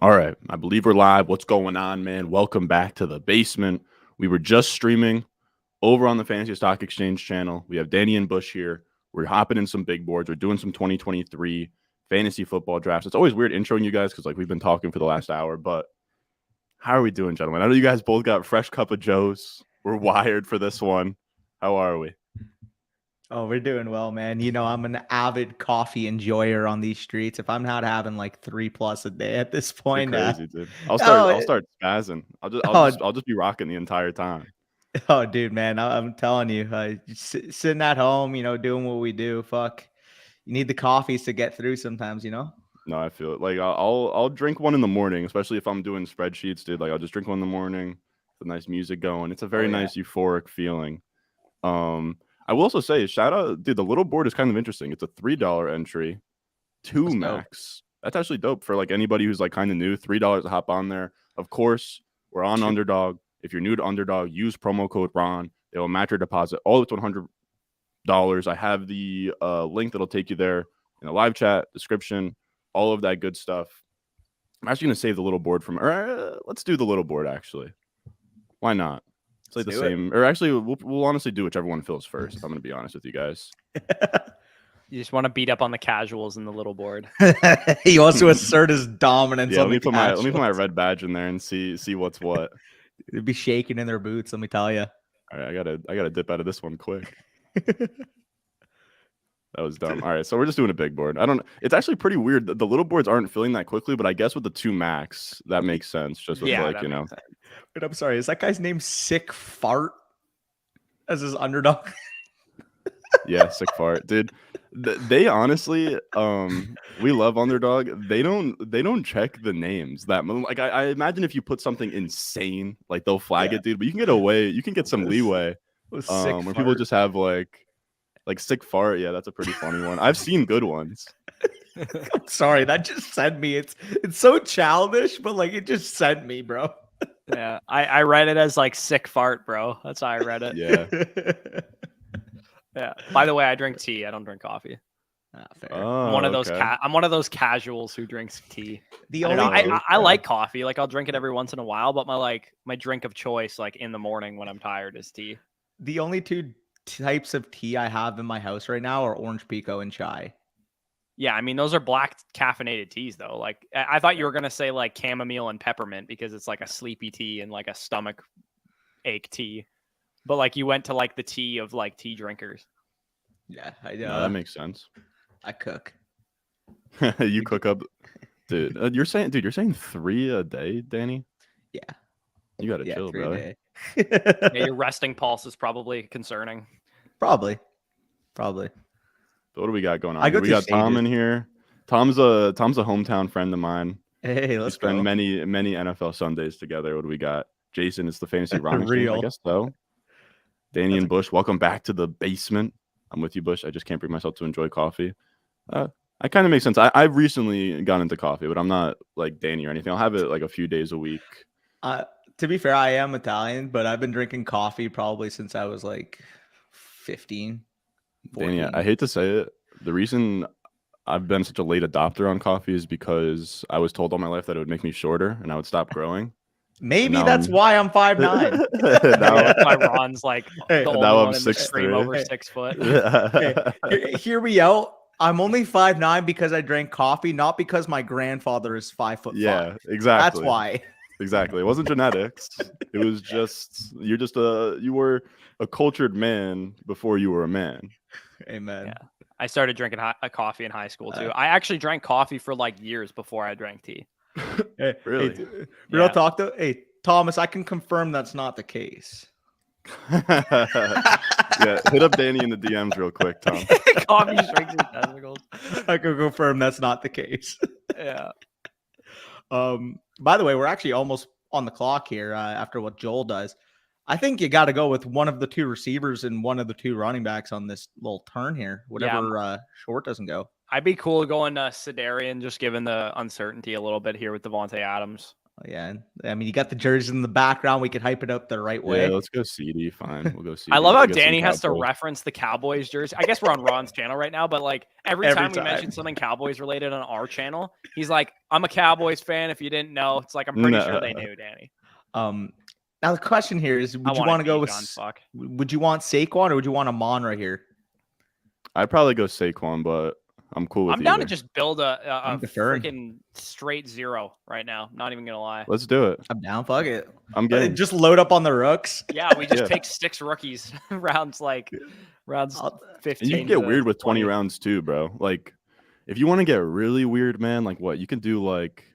All right, I believe we're live. What's going on, man? Welcome back to the basement. We were just streaming over on the Fantasy Stock Exchange channel. We have Danny and Bush here. We're hopping in some big boards. We're doing some 2023 fantasy football drafts. It's always weird introing you guys because like we've been talking for the last hour, but how are we doing, gentlemen? I know you guys both got fresh cup of joes. We're wired for this one. How are we? Oh, we're doing well, man. You know, I'm an avid coffee enjoyer on these streets. If I'm not having like 3+ a day at this You're point, crazy, dude. oh, I'll start spazzing. oh, I'll just be rocking the entire time. oh, dude, man, I'm telling you, sitting at home, you know, doing what we do. Fuck, you need the coffees to get through sometimes, you know. No, I feel it. Like I'll drink one in the morning, especially if I'm doing spreadsheets, dude. Like I'll just drink one in the morning. The nice music going. It's a very nice euphoric feeling. I will also say, shout out, dude. The little board is kind of interesting. It's a $3 entry, two max. That's actually dope for like anybody who's like kind of new. $3 to hop on there. Of course, we're on Underdog. If you're new to Underdog, use promo code Ron. They will match your deposit all the way to $100. I have the link that'll take you there in the live chat description. All of that good stuff. I'm actually going to save the little board from, let's do the little board actually. Why not? It's like the same, or actually we'll honestly do whichever one fills first. I'm going to be honest with you guys. You just want to beat up on the casuals in the little board. He wants to assert his dominance. Yeah, let me put my red badge in there and see what's what. They'd be shaking in their boots, let me tell you. All right, I gotta dip out of this one quick. That was dumb. All right, so we're just doing a big board. It's actually pretty weird. The little boards aren't filling that quickly, but I guess with the two max, that makes sense. Just with like, you know. But I'm sorry, is that guy's name Sick Fart as his underdog? Yeah, Sick Fart, dude. They honestly, we love Underdog. They don't check the names that like I imagine if you put something insane, like they'll flag it, dude. But you can get away. You can get some leeway. When people just have like Sick Fart. Yeah, that's a pretty funny one. I've seen good ones. I'm sorry, that just sent me. It's so childish, but like it just sent me, bro. Yeah, I read it as like Sick Fart, bro. That's how I read it. Yeah. Yeah. By the way, I drink tea. I don't drink coffee. Fair. Oh, I'm one of those casuals who drinks tea. I like coffee. Like I'll drink it every once in a while, but my drink of choice, like in the morning when I'm tired, is tea. The only two types of tea I have in my house right now are orange pico and chai. Yeah, I mean those are black caffeinated teas though. Like I thought you were gonna say like chamomile and peppermint because it's like a sleepy tea and like a stomach ache tea. But like you went to like the tea of like tea drinkers. Yeah, no, that makes sense. I cook. You cook up, dude. You're saying 3 a day, Danny? Yeah. You gotta chill, bro. Yeah, your resting pulse is probably concerning. Probably. So what do we got going on? We got Tom in here. Tom's a hometown friend of mine. Hey, let's spend many NFL Sundays together. What do we got? Jason, it's the fantasy Ron Exchange, I guess so. Danny and Bush, welcome back to the basement. I'm with you, Bush. I just can't bring myself to enjoy coffee. I kind of makes sense. I've recently gotten into coffee, but I'm not like Danny or anything. I'll have it like a few days a week. To be fair, I am Italian, but I've been drinking coffee probably since I was like 15. 14. Danny, I hate to say it. The reason I've been such a late adopter on coffee is because I was told all my life that it would make me shorter and I would stop growing. Maybe that's why I'm 5'9". That's why Ron's like the only now one I'm in the stream 6'3". over 6 foot. Hear me out. I'm only 5'9" because I drank coffee, not because my grandfather is 5'5". Yeah, exactly. That's why. Exactly. It wasn't genetics. It was just you were a cultured man before you were a man. Amen. Yeah. I started drinking coffee in high school too. I actually drank coffee for like years before I drank tea. Really? Real talk though. Hey, Thomas, I can confirm that's not the case. Yeah, hit up Danny in the DMs real quick, Tom. Coffee shrinks his testicles. I can confirm that's not the case. Yeah. By the way, we're actually almost on the clock here after what Joel does. I think you got to go with one of the two receivers and one of the two running backs on this little turn here. Whatever Short doesn't go. I'd be cool going Sedarian, just given the uncertainty a little bit here with Devontae Adams. Yeah, and I mean, you got the jerseys in the background. We could hype it up the right way. Yeah, let's go CD. Fine, we'll go CD. I love how We'll get some Danny has to Cowboys. reference the Cowboys jersey. I guess we're on Ron's channel right now, but like every Every time we mention time. something Cowboys related on our channel, he's like, "I'm a Cowboys fan." If you didn't know, it's like I'm pretty sure they knew, Danny. Now the question here is: would you want to go with? Would you want Saquon or would you want Amon right here? I'd probably go Saquon, but I'm cool with I'm down to either. just build a I'm deferring. freaking straight 0 right now. Not even gonna lie. Let's do it. I'm down. Fuck it. I'm getting. Just load up on the rooks. Yeah, we just Yeah. take 6 rookies rounds 15. And you can get to weird with 20 20. rounds too, bro. Like, if you want to get really weird, man, like what you can do, like,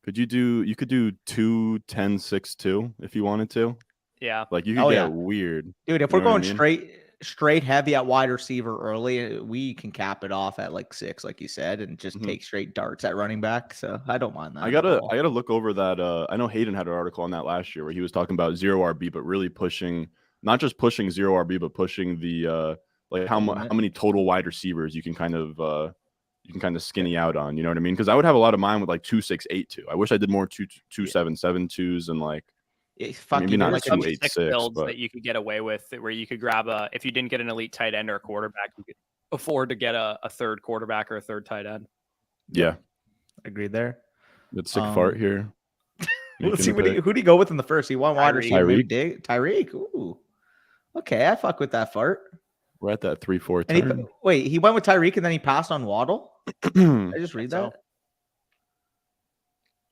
you could do 2, 10, 6, 2 if you wanted to. Yeah. Like, you could Oh, get yeah. weird. Dude, if You we're know what I going mean? straight heavy at wide receiver early, we can cap it off at like 6, like you said, and just Mhm. take straight darts at running back. So I don't mind that. I at gotta all. look over that. I know Hayden had an article on that last year where he was talking about 0 RB, but really pushing, not just pushing 0 RB, but pushing the like how many total wide receivers you can kind of skinny out on. You know what I mean? Because I would have a lot of mine with like 2, 6, 8, 2. I wish I did more 2, 7, 7 2s and like Fuck maybe you, not like There's some 2, 8, 6 6, builds but that you could get away with where you could grab if you didn't get an elite tight end or a quarterback, you could afford to get a third quarterback or a third tight end. yeah, agreed there. good sick fart here. Let's see Making a pick. who do you go with in the first? You want wide Tyreek. receiver? Maybe Tyreek. Ooh. Okay, I fuck with that fart. We're at that 3-4 And turn. he went with Tyreek and then he passed on Waddle. Did I just read So. that?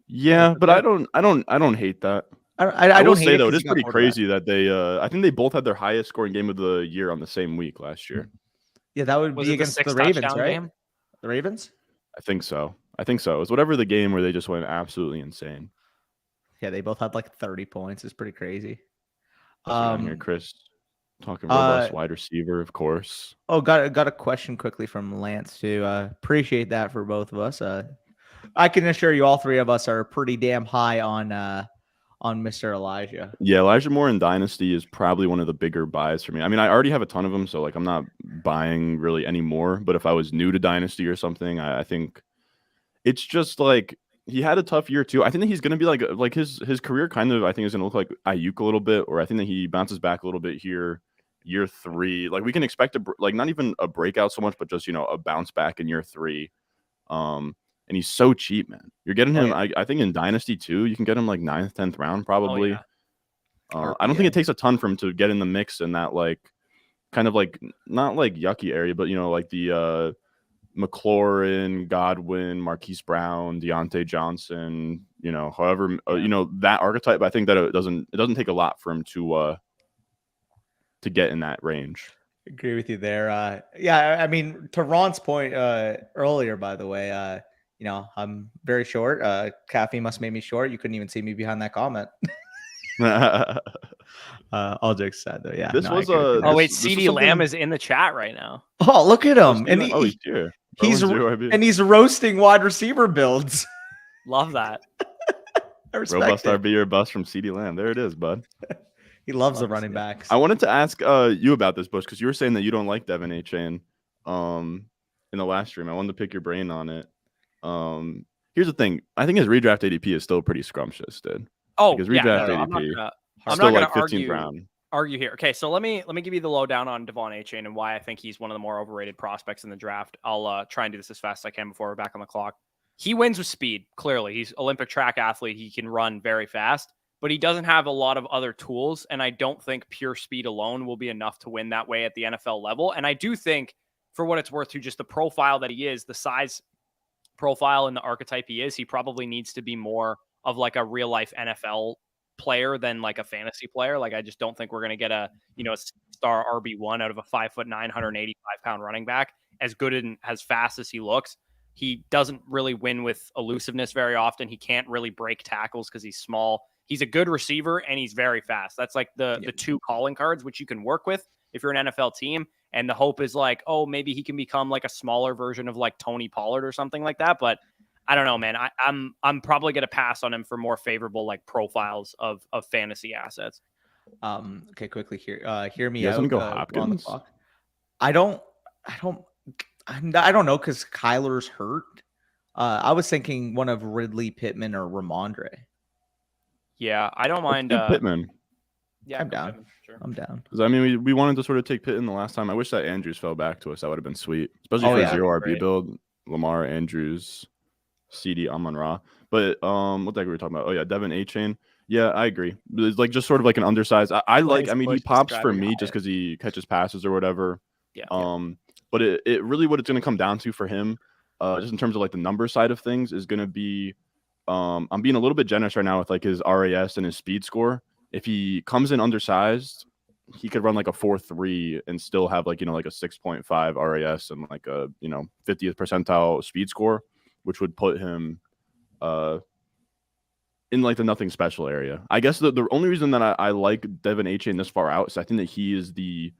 Yeah, but I don't hate that. I will don't hate say it though, 'cause it is he got pretty quarterback. crazy that they I think they both had their highest scoring game of the year on the same week last year. Yeah, that would Was be it the against 6 the Ravens, touchdown right? game? The Ravens? I think so. It was whatever the game where they just went absolutely insane. Yeah, they both had like 30 points. It's pretty crazy. Down here, Chris talking robust wide receiver, of course. Oh, got a question quickly from Lance too. Appreciate that for both of us. I can assure you, all three of us are pretty damn high on Mr. Elijah. Yeah, Elijah Moore in Dynasty is probably one of the bigger buys for me. I mean, I already have a ton of them, so like I'm not buying really anymore. But if I was new to Dynasty or something, I think it's just like he had a tough year too. I think that he's going to be like his career kind of I think is going to look like Ayuk a little bit, or I think that he bounces back a little bit here. Year 3, like we can expect like not even a breakout so much, but just a bounce back in year 3. And he's so cheap, man. You're getting him. I think in Dynasty too, you can get him like 9th, 10th round probably. Oh, yeah. I don't think it takes a ton for him to get in the mix in that like kind of like not like yucky area, but like the McLaurin, Godwin, Marquise Brown, Deontay Johnson, however that archetype. I think that it doesn't take a lot for him to get in that range. Agree with you there. Yeah, I mean, to Ron's point earlier, by the way, I'm very short. Caffeine must make me short. You couldn't even see me behind that comment. All jokes aside, though. Yeah. This was Oh wait, this CD was Lamb something- is in the chat right now. Oh, look at him, and he's here. he's roasting wide receiver builds. Love that. I respect Robust it. RB or bust from CD Lamb. There it is, bud. He loves the Love to running see it. backs. I wanted to ask you about this, Bush, because you were saying that you don't like Devin Achane in the last stream. I wanted to pick your brain on it. Here's the thing. I think his redraft ADP is still pretty scrumptious, dude. Oh, His yeah. redraft No, I'm not ADP. gonna, Still I'm not like gonna 15th round. argue here. Okay, so let me give you the lowdown on Devon Achane and why I think he's one of the more overrated prospects in the draft. I'll try and do this as fast as I can before we're back on the clock. He wins with speed. Clearly, he's Olympic track athlete. He can run very fast, but he doesn't have a lot of other tools. And I don't think pure speed alone will be enough to win that way at the NFL level. And I do think, for what it's worth, to just the profile that he is, the size profile and the archetype he is, he probably needs to be more of like a real life NFL player than like a fantasy player. Like I just don't think we're going to get a star RB1 out of a 5'9", 185-pound running back as good and as fast as he looks. He doesn't really win with elusiveness very often. He can't really break tackles because he's small. He's a good receiver and he's very fast. That's like the two calling cards which you can work with if you're an NFL team. And the hope is like, oh, maybe he can become like a smaller version of like Tony Pollard or something like that. But I don't know, man. I'm probably going to pass on him for more favorable like profiles of fantasy assets. Okay, quickly hear me You guys out. wanna go on the Hopkins? clock. I don't know because Kyler's hurt. I was thinking one of Ridley, Pittman, or Ramondre. Yeah, I don't mind. Take Pittman. Yeah, I'm go down. Pittman, sure. I'm down. Because I mean, we wanted to sort of take Pittman the last time. I wish that Andrews fell back to us. That would have been sweet, especially Oh, for yeah. a zero RB Great. build. Lamar, Andrews, CD, Amon Ra. But what the heck were we talking about? Oh yeah, Devin A-Chain. Yeah, I agree. It's like just sort of like an undersized. I like. I mean, he Bush pops for describing me Hyatt. just because he catches passes or whatever. Yeah. But it really what it's going to come down to for him, just in terms of like the number side of things, is going to be. I'm being a little bit generous right now with like his RAS and his speed score. If he comes in undersized, he could run like a 4.3 and still have like, like a 6.5 RAS and like a, 50th percentile speed score, which would put him in like the nothing special area. I guess the only reason that I like Devin A-Chain this far out is I think that he is the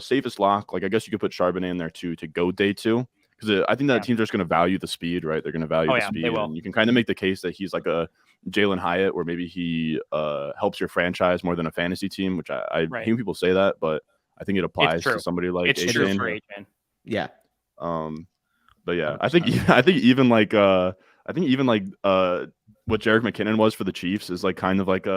safest lock. Like I guess you could put Charbonnet in there too to go day 2. Because I think that teams are just going to value the speed, right? They're going to value the speed. They will. And you can kind of make the case that he's like a Jalen Hyatt, where maybe he helps your franchise more than a fantasy team, which I hear people say that, but I think it applies to somebody like it's true A-Chain. for A-Chain. Yeah. But yeah, I think even like what Jerick McKinnon was for the Chiefs is like kind of like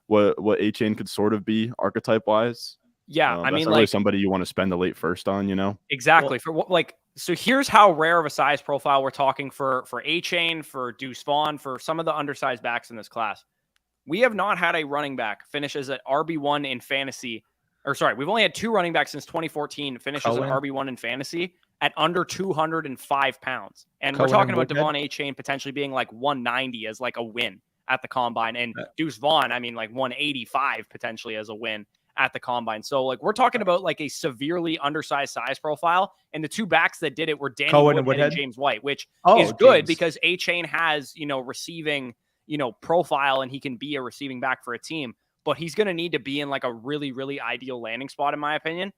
what A-Chain could sort of be archetype wise. Yeah, I mean, not really somebody you want to spend a late first on, Exactly. For what, like, so here's how rare of a size profile we're talking for A-Chain, for Deuce Vaughn, for some of the undersized backs in this class. We have not had a running back finish as an RB1 in fantasy. Or sorry, we've only had 2 running backs since 2014 finish as an RB1 in fantasy at under 205 pounds. And we're talking about Devon A-Chain potentially being like 190 as like a win at the combine. And Deuce Vaughn, I mean, like 185 potentially as a win at the combine. So like we're talking about like a severely undersized size profile, and the 2 backs that did it were Danny Woodhead and James White, which is good because A-Chain has, receiving, profile, and he can be a receiving back for a team, but he's going to need to be in like a really, really ideal landing spot, in my opinion.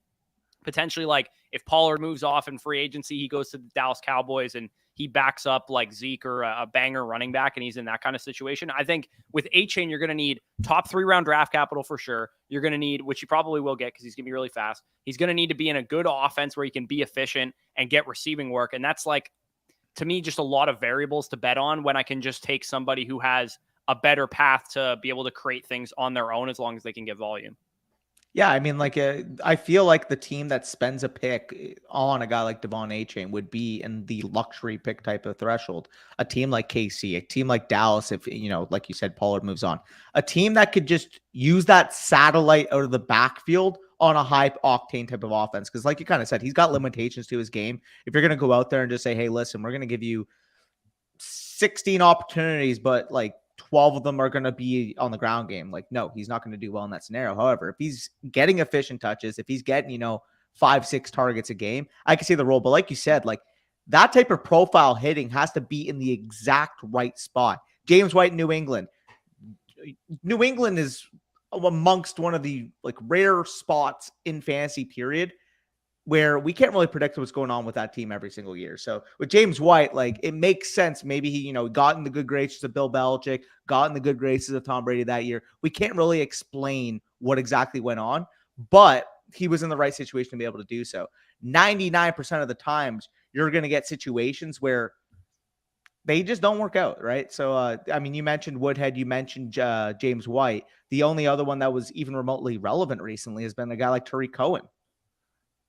Potentially, like if Pollard moves off in free agency, he goes to the Dallas Cowboys and he backs up like Zeke or a banger running back, and he's in that kind of situation. I think with A-Chain, you're going to need top 3-round draft capital for sure. You're going to need, which you probably will get because he's going to be really fast. He's going to need to be in a good offense where he can be efficient and get receiving work. And that's like, to me, just a lot of variables to bet on when I can just take somebody who has a better path to be able to create things on their own as long as they can get volume. Yeah, I mean, like, I feel like the team that spends a pick on a guy like Devon A-Chain would be in the luxury pick type of threshold. A team like KC, a team like Dallas, if, like you said, Pollard moves on. A team that could just use that satellite out of the backfield on a high octane type of offense. Because like you kind of said, he's got limitations to his game. If you're going to go out there and just say, hey, listen, we're going to give you 16 opportunities, but like 12 of them are going to be on the ground game. Like, no, he's not going to do well in that scenario. However, if he's getting efficient touches, if he's getting, 5-6 targets a game, I can see the role. But like you said, like that type of profile hitting has to be in the exact right spot. James White, New England. New England is amongst one of the like rare spots in fantasy period where we can't really predict what's going on with that team every single year. So with James White, like it makes sense. Maybe he, got in the good graces of Bill Belichick, got in the good graces of Tom Brady that year. We can't really explain what exactly went on, but he was in the right situation to be able to do so. 99% of the times you're going to get situations where they just don't work out, right? So, I mean, you mentioned Woodhead, you mentioned James White. The only other one that was even remotely relevant recently has been a guy like Tariq Cohen.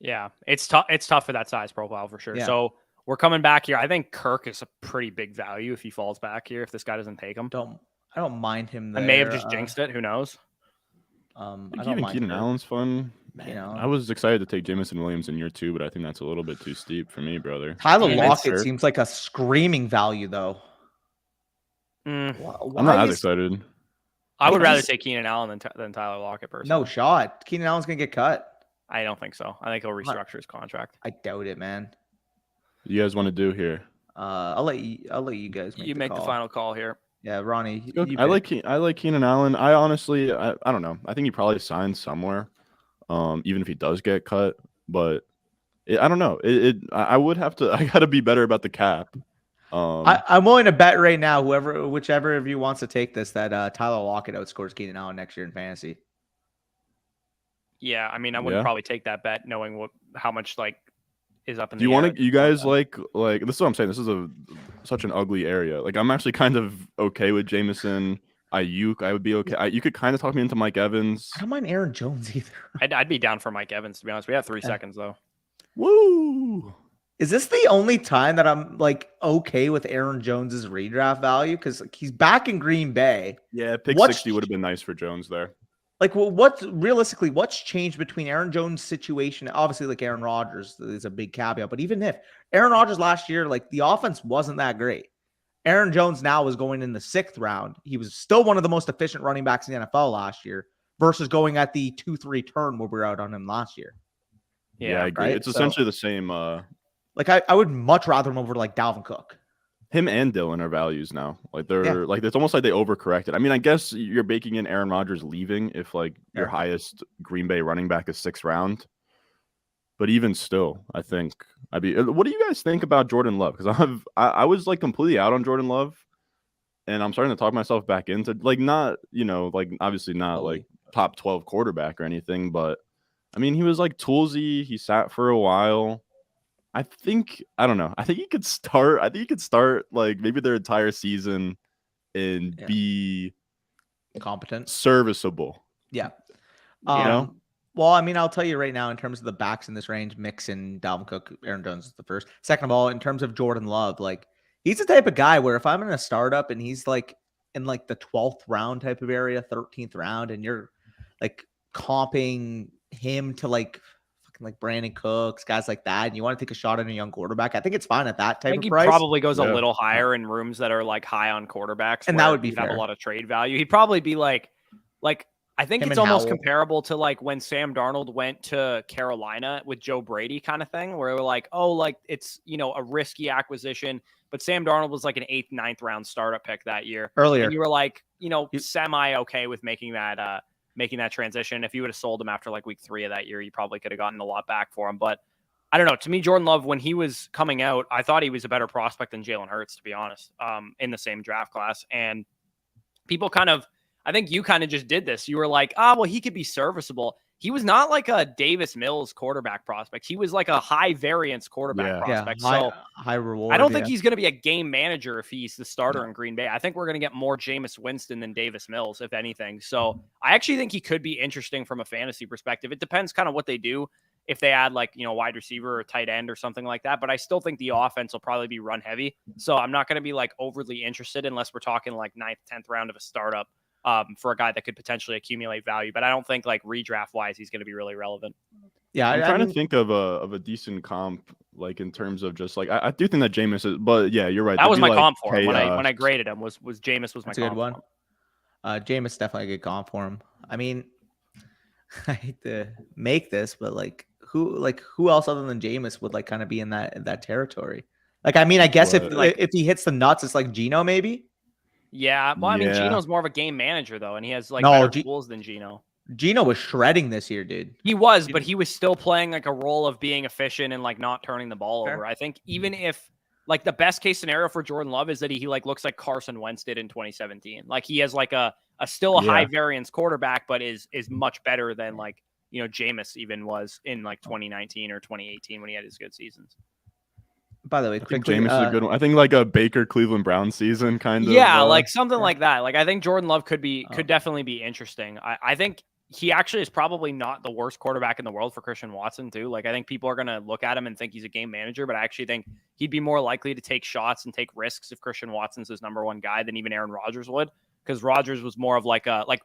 Yeah, it's tough. It's tough for that size profile for sure. Yeah. So we're coming back here. I think Kirk is a pretty big value if he falls back here, if this guy doesn't take him. I don't mind him there. I may have just jinxed it. Who knows? I don't even mind Keenan Allen's fun. Man, I was excited to take Jameson Williams in year 2, but I think that's a little bit too steep for me, brother. Tyler Lockett seems like a screaming value, though. I'm not as excited. I would rather take Keenan Allen than Tyler Lockett, personally. No shot. Keenan Allen's going to get cut. I don't think so. I think he'll restructure his contract. I doubt it, man. You guys want to do here? I'll let you guys make the final call here. Yeah, Ronnie. I like Keenan Allen. I honestly, I don't know. I think he probably signs somewhere, even if he does get cut. But I don't know. I would have to. I got to be better about the cap. I'm willing to bet right now, whichever of you wants to take this, that Tyler Lockett outscores Keenan Allen next year in fantasy. Yeah, I mean, I wouldn't probably take that bet, knowing how much like is up in the air. Do you want to? You guys like this is what I'm saying. This is such an ugly area. Like I'm actually kind of okay with Jameson Ayuk, I would be okay. You could kind of talk me into Mike Evans. I don't mind Aaron Jones either. I'd be down for Mike Evans, to be honest. We have 3 seconds though. Woo! Is this the only time that I'm like okay with Aaron Jones's redraft value? Because like, he's back in Green Bay. Yeah, pick What's- 60 would have been nice for Jones there. Like, well, what's changed between Aaron Jones' situation? Obviously, like Aaron Rodgers is a big caveat, but even if Aaron Rodgers last year, like the offense wasn't that great. Aaron Jones now was going in the 6th round. He was still one of the most efficient running backs in the NFL last year versus going at the 2-3 turn where we were out on him last year. Yeah, I agree. right? It's So- essentially the same. Like, I would much rather him over like Dalvin Cook. Him and Dylan are values now. Like they're like it's almost like they overcorrected. I mean, I guess you're baking in Aaron Rodgers leaving if like your Yeah. highest Green Bay running back is 6th round. But even still, I think I'd be. What do you guys think about Jordan Love? Because I was like completely out on Jordan Love, and I'm starting to talk myself back into like not like obviously not like top 12 quarterback or anything, but I mean he was like toolsy. He sat for a while. I don't know. I think he could start. Like maybe their entire season and Yeah. be Competent. serviceable. Yeah. know? Well, I mean, I'll tell you right now, in terms of the backs in this range, Mixon, Dalvin Cook, Aaron Jones is the first. Second of all, in terms of Jordan Love, like he's the type of guy where if I'm in a startup and he's like in like the 12th round type of area, 13th round, and you're like comping him to like fucking like Brandon Cooks, guys like that, and you want to take a shot on a young quarterback, I think it's fine at that I type think of he price. probably goes a Yeah. little higher in rooms that are like high on quarterbacks, And that where would be he'd have a fair. lot of trade value. He'd probably be like I think Him it's and almost Howell. comparable to like when Sam Darnold went to Carolina with Joe Brady kind of thing, where we're like, oh, like it's a risky acquisition, but Sam Darnold was like an 8th, 9th round startup pick that year. Earlier. And you were like, You- semi okay with making that transition. If you would have sold him after like week 3 of that year, you probably could have gotten a lot back for him. But I don't know. To me, Jordan Love, when he was coming out, I thought he was a better prospect than Jalen Hurts, to be honest, in the same draft class. And people I think you kind of just did this. You were like, well, he could be serviceable. He was not like a Davis Mills quarterback prospect. He was like a high variance quarterback Yeah. prospect. high, So high reward. I don't think he's going to be a game manager if he's the starter in Green Bay. I think we're going to get more Jameis Winston than Davis Mills, if anything. So I actually think he could be interesting from a fantasy perspective. It depends kind of what they do. If they add like, wide receiver or tight end or something like that. But I still think the offense will probably be run heavy. So I'm not going to be like overly interested unless we're talking like 9th, 10th round of a startup for a guy that could potentially accumulate value. But I don't think like redraft wise, he's going to be really relevant. Yeah, I'm trying to think of a decent comp, like in terms of just like I do think that Jameis is, but yeah, you're right. That There'd was be, my like, comp for him when chaos. I graded him. Was Jameis was my That's a good comp one. for him. Jameis definitely a good comp for him. I mean, I hate to make this, but who else other than Jameis would like kind of be in that territory? Like, I mean, I guess But, if he hits the nuts, it's like Geno maybe. Yeah, well, I mean, Yeah. Geno's more of a game manager though, and he has like No, better tools than Geno. Geno was shredding this year, dude. He was, but he was still playing like a role of being efficient and like not turning the ball Fair. over. I think even if like the best case scenario for Jordan Love is that he like looks like Carson Wentz did in 2017. Like he has like a still a high Yeah. variance quarterback, but is much better than like Jameis even was in like 2019 or 2018 when he had his good seasons. By the way, I think quickly, Jameis is a good one. I think like a Baker Cleveland Brown season kind of. Yeah, like something like that. Like I think Jordan Love could Oh. definitely be interesting. I think he actually is probably not the worst quarterback in the world for Christian Watson too. Like I think people are going to look at him and think he's a game manager, but I actually think he'd be more likely to take shots and take risks if Christian Watson's his number one guy than even Aaron Rodgers would, because Rodgers was more of like how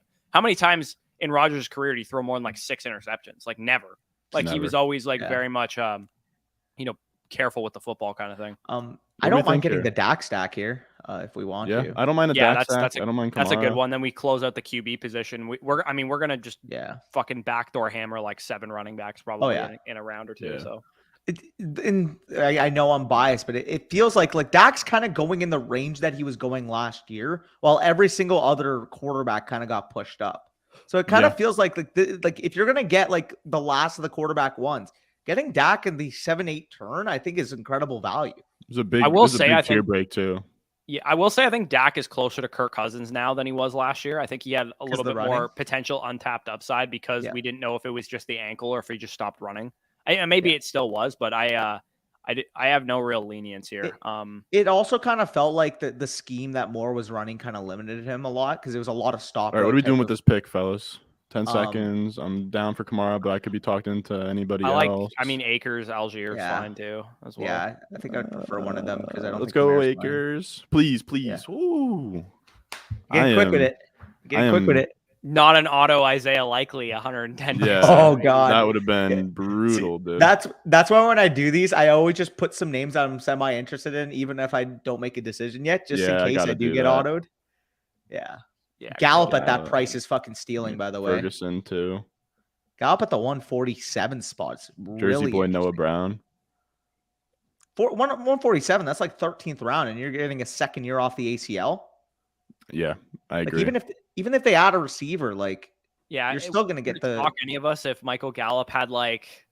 many times in Rodgers' career did he throw more than like 6 interceptions? Like never. Like he Never. was always like Yeah. very much careful with the football kind of thing. I do we don't mind think getting here? the Dak stack here if we want Yeah, to. I don't mind a Yeah, Dak that's stack. I don't mind. That's a good Kamara. one. Then we close out the QB position. We're gonna just Yeah. fucking backdoor hammer like 7 running backs probably yeah. in a round or two. Yeah. So I know I'm biased, but it feels like Dak's kind of going in the range that he was going last year, while every single other quarterback kind of got pushed up. So it kind of Yeah. feels like if you're gonna get like the last of the quarterback ones, getting Dak in the 7-8 turn, I think is incredible value. It's a big. I will it's a say, big I tier think- break too. yeah, I will say I think Dak is closer to Kirk Cousins now than he was last year. I think he had a little of the bit running? more potential untapped upside because Yeah. we didn't know if it was just the ankle or if he just stopped running. And maybe it still was, but I I have no real lenience here. It also kind of felt like the scheme that Moore was running kind of limited him a lot because it was a lot of stop. All right, what are we doing with this pick, fellas? 10 Um, seconds. I'm down for Kamara, but I could be talking to anybody else. I mean, Akers, Algier is Yeah. fine too, as well. Yeah, I think I'd prefer one of them because I don't. Let's think go, Kamara's fine. Akers. Please. Yeah. Ooh. Get quick with it. Get quick with it. Not an auto Isaiah Likely 110. Yeah. Oh, God. That would have been brutal, dude. That's why when I do these, I always just put some names I'm semi interested in, even if I don't make a decision yet, just in case I do get autoed. Yeah. Gallup at that price is fucking stealing, by the way. Ferguson too. Gallup at the 147 spots. Jersey boy Noah Brown. 147. That's like 13th round, and you're getting a second year off the ACL. Yeah, I agree. Even if they add a receiver, like you're still gonna get the. Talk any of us if Michael Gallup had like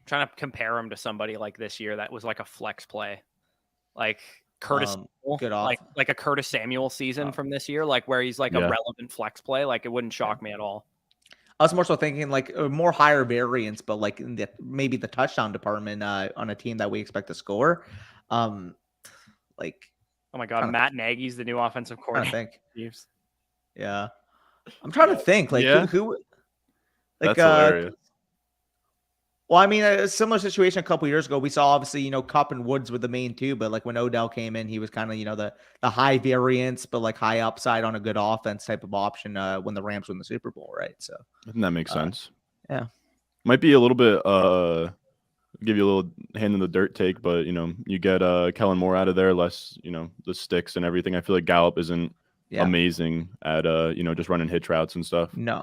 trying to compare him to somebody like this year that was like a flex play, like Curtis, Samuel, like a Curtis Samuel season from this year, like where he's like a relevant flex play. Like it wouldn't shock me at all. I was more so thinking like a more higher variance, but like in maybe the touchdown department on a team that we expect to score. Like, oh my God, Matt Nagy's the new offensive coordinator. Yeah, I'm trying to think. Like who like that's hilarious. Well, I mean, a similar situation a couple years ago. We saw obviously, Kupp and Woods were the main two, but like when Odell came in, he was kind of, the high variance, but like high upside on a good offense type of option when the Rams win the Super Bowl, right? So that makes sense. Yeah. Might be a little bit give you a little hand in the dirt take, but you get Kellen Moore out of there, less, the sticks and everything. I feel like Gallup isn't amazing at just running hitch routes and stuff. No.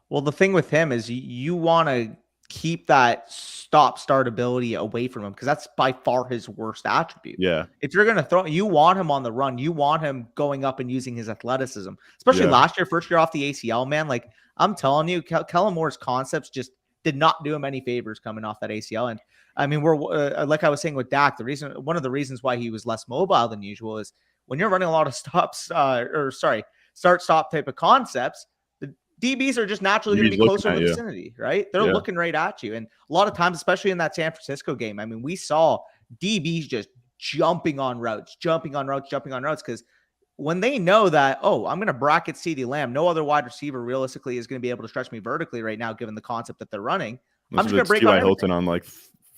Well, the thing with him is you want to keep that start ability away from him because that's by far his worst attribute. Yeah. If you're going to throw, you want him on the run. You want him going up and using his athleticism, especially last year, first year off the ACL, man. Like I'm telling you, Kellen Moore's concepts just did not do him any favors coming off that ACL. And I mean, we're like I was saying with Dak, one of the reasons why he was less mobile than usual is when you're running a lot of start-stop type of concepts, DBs are just naturally going to be closer in the vicinity, right? They're looking right at you. And a lot of times, especially in that San Francisco game, I mean, we saw DBs just jumping on routes because when they know that, I'm going to bracket CeeDee Lamb, no other wide receiver realistically is going to be able to stretch me vertically right now, given the concept that they're running. I'm just going to break out Hilton on like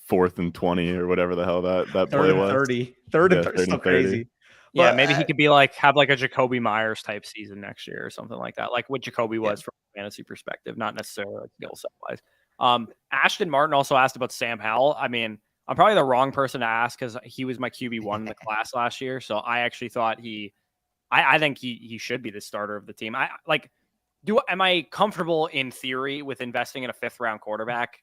4th and 20 or whatever the hell that play was. 30. Third and 30. So crazy. Yeah, maybe he could be have like a Jacoby Myers type season next year or something like that. Like what Jacoby was from a fantasy perspective, not necessarily like skill set wise. Ashton Martin also asked about Sam Howell. I mean, I'm probably the wrong person to ask because he was my QB1 in the class last year. So I actually thought I think he should be the starter of the team. Am I comfortable in theory with investing in a 5th round quarterback?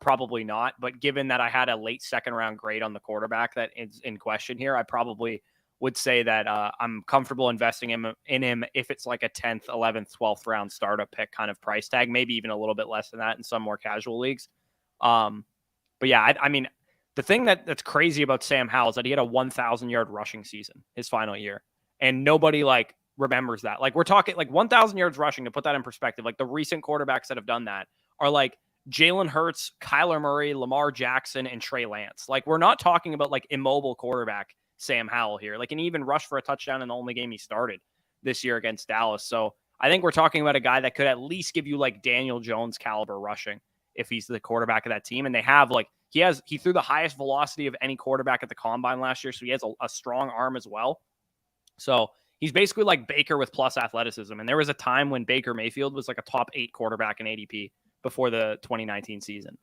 Probably not. But given that I had a late 2nd round grade on the quarterback that is in question here, I probably would say that I'm comfortable investing in him if it's like a 10th, 11th, 12th round startup pick kind of price tag, maybe even a little bit less than that in some more casual leagues. But yeah, I mean, the thing that's crazy about Sam Howell is that he had a 1,000-yard rushing season his final year, and nobody remembers that. Like we're talking like 1,000 yards rushing, to put that in perspective. Like the recent quarterbacks that have done that are like Jalen Hurts, Kyler Murray, Lamar Jackson, and Trey Lance. Like we're not talking about like immobile quarterback Sam Howell here. Like, and he even rushed for a touchdown in the only game he started this year against Dallas. So I think we're talking about a guy that could at least give you like Daniel Jones caliber rushing if he's the quarterback of that team. And they have he threw the highest velocity of any quarterback at the combine last year. So he has a strong arm as well. So he's basically like Baker with plus athleticism. And there was a time when Baker Mayfield was like a top 8 quarterback in ADP before the 2019 season.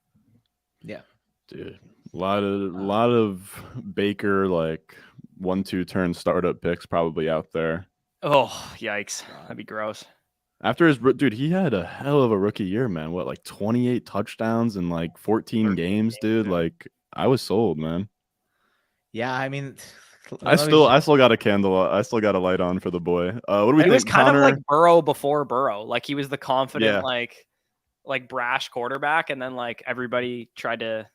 Yeah. Dude, a lot of Baker 1-2 turn startup picks probably out there. Oh, yikes. That'd be gross. After he had a hell of a rookie year, man. What, 28 touchdowns in 14 games, dude? I was sold, man. Yeah, I mean, I still got a candle. I still got a light on for the boy. What do we think? He was kind of like Burrow before Burrow. Like he was the confident, brash quarterback, and then everybody tried to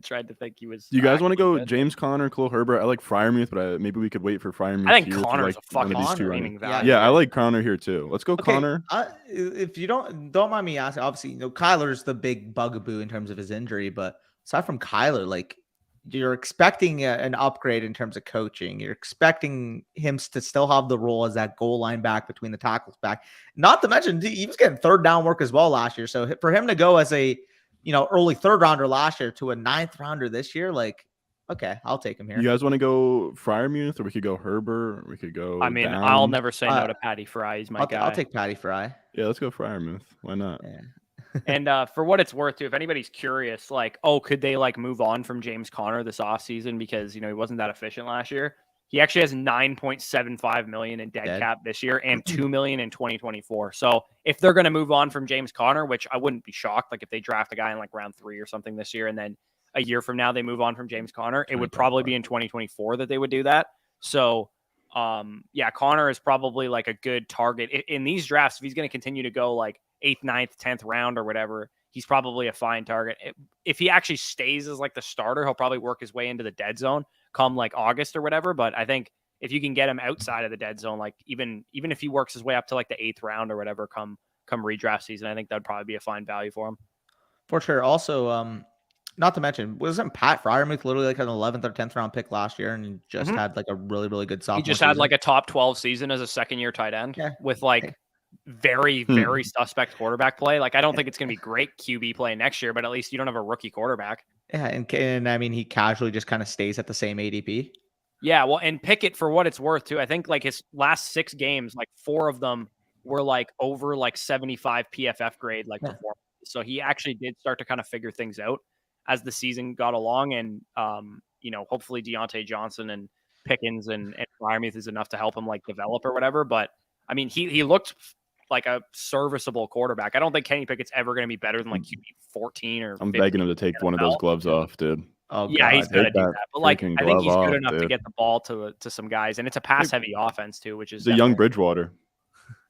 think he was. Do you guys want to go good? James Conner, Khalil Herbert? I like Freiermuth, but maybe we could wait for Freiermuth. I think Connor's a fucking streaming value. Yeah, I like Conner here too. Let's go Conner. If you don't mind me asking, obviously Kyler's the big bugaboo in terms of his injury, but aside from Kyler, you're expecting an upgrade in terms of coaching. You're expecting him to still have the role as that goal line back between the tackles back. Not to mention he was getting third down work as well last year. So for him to go as a early third rounder last year to a 9th rounder this year, like, okay, I'll take him here. You guys want to go Freiermuth, or we could go Herbert, or we could go. I mean, Down? I'll never say no to Patty Fry. He's my guy. I'll take Patty Fry. Yeah, let's go Freiermuth. Why not? Yeah. And for what it's worth, too, if anybody's curious, like, oh, could they like move on from James Conner this offseason because he wasn't that efficient last year? He actually has $9.75 million in dead cap this year and $2 million in 2024. So if they're going to move on from James Conner, which I wouldn't be shocked, like if they draft a guy in like round 3 or something this year, and then a year from now they move on from James Conner, it would probably be in 2024 that they would do that. So yeah, Conner is probably like a good target in these drafts. If he's going to continue to go like 8th, 9th, 10th round or whatever, he's probably a fine target. If he actually stays as like the starter, he'll probably work his way into the dead zone come like August or whatever. But I think if you can get him outside of the dead zone, like even if he works his way up to like the 8th round or whatever, come redraft season, I think that'd probably be a fine value for him. For sure. Also, not to mention, wasn't Pat Freiermuth literally like an 11th or 10th round pick last year and just had like a really, really good sophomore He just season? had like a top 12 season as a second-year tight end with like very, very suspect quarterback play. Like, I don't think it's going to be great QB play next year, but at least you don't have a rookie quarterback. Yeah, and I mean, he casually just kind of stays at the same ADP. Yeah, well, and Pickett, for what it's worth, too, I think like his last 6 games, like 4 of them were like over like 75 PFF grade like performance. So he actually did start to kind of figure things out as the season got along, and hopefully Deontay Johnson and Pickens and Freiermuth is enough to help him like develop or whatever. But I mean, he looked like a serviceable quarterback. I don't think Kenny Pickett's ever going to be better than like QB 14 or. I'm begging him to take one of those gloves off, dude. Oh yeah, God. He's gonna do that. But like, I think he's good enough dude. to get the ball to some guys, and it's a pass heavy offense too, which is a young Bridgewater.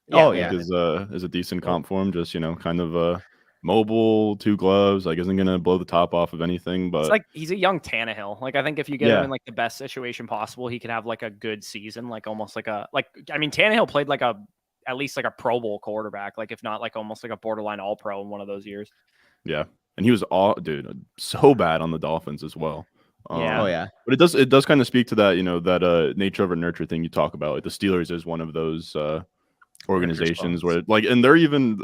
Yeah, is a decent comp for him. Just kind of mobile, 2 gloves, like isn't gonna blow the top off of anything. But it's like he's a young Tannehill. Like I think if you get him in like the best situation possible, he could have like a good season, like almost like I mean Tannehill played like at least like a Pro Bowl quarterback, like if not like almost like a borderline All Pro in one of those years. Yeah, and he was so bad on the Dolphins as well. Yeah. But it does kind of speak to that, that nature over nurture thing you talk about. Like the Steelers is one of those organizations where like, and they're even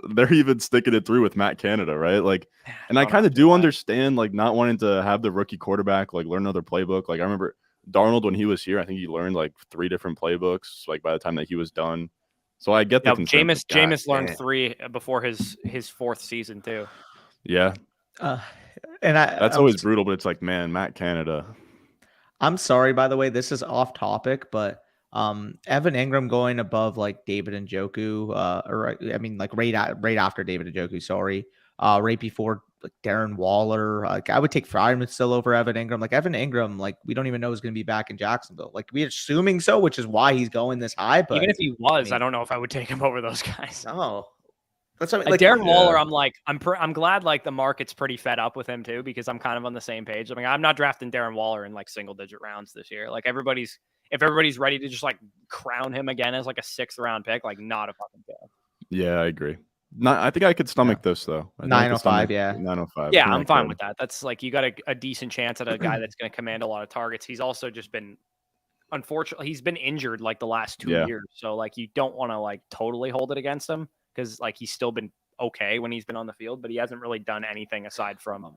sticking it through with Matt Canada, right? Like, and I kind of do understand like not wanting to have the rookie quarterback like learn another playbook. Like I remember Darnold when he was here, I think he learned like 3 different playbooks like by the time that he was done. So I get the concern. Jameis learned 3 before his 4th season too. Yeah. And that's always brutal, but it's like, man, Matt Canada. I'm sorry, by the way, this is off topic, but Evan Ingram going above like David Njoku, or I mean like right after David Njoku, sorry, right before like Darren Waller. Like I would take Freiermuth still over Evan Ingram. Like Evan Ingram, like we don't even know who's going to be back in Jacksonville. Like we're assuming so, which is why he's going this high. But even if he was, I don't know if I would take him over those guys. No. That's what I mean. Like Darren Waller, I'm glad like the market's pretty fed up with him too, because I'm kind of on the same page. I mean, I'm not drafting Darren Waller in like single digit rounds this year. Like if everybody's ready to just like crown him again as like a 6th round pick, like not a fucking chance. Yeah, I agree. I think I could stomach this though. 905, yeah. 905. Yeah, I'm fine with that. That's like you got a decent chance at a guy that's going to command a lot of targets. He's also just been, unfortunately, he's been injured like the last 2 years. So like you don't want to like totally hold it against him, because like he's still been okay when he's been on the field, but he hasn't really done anything aside from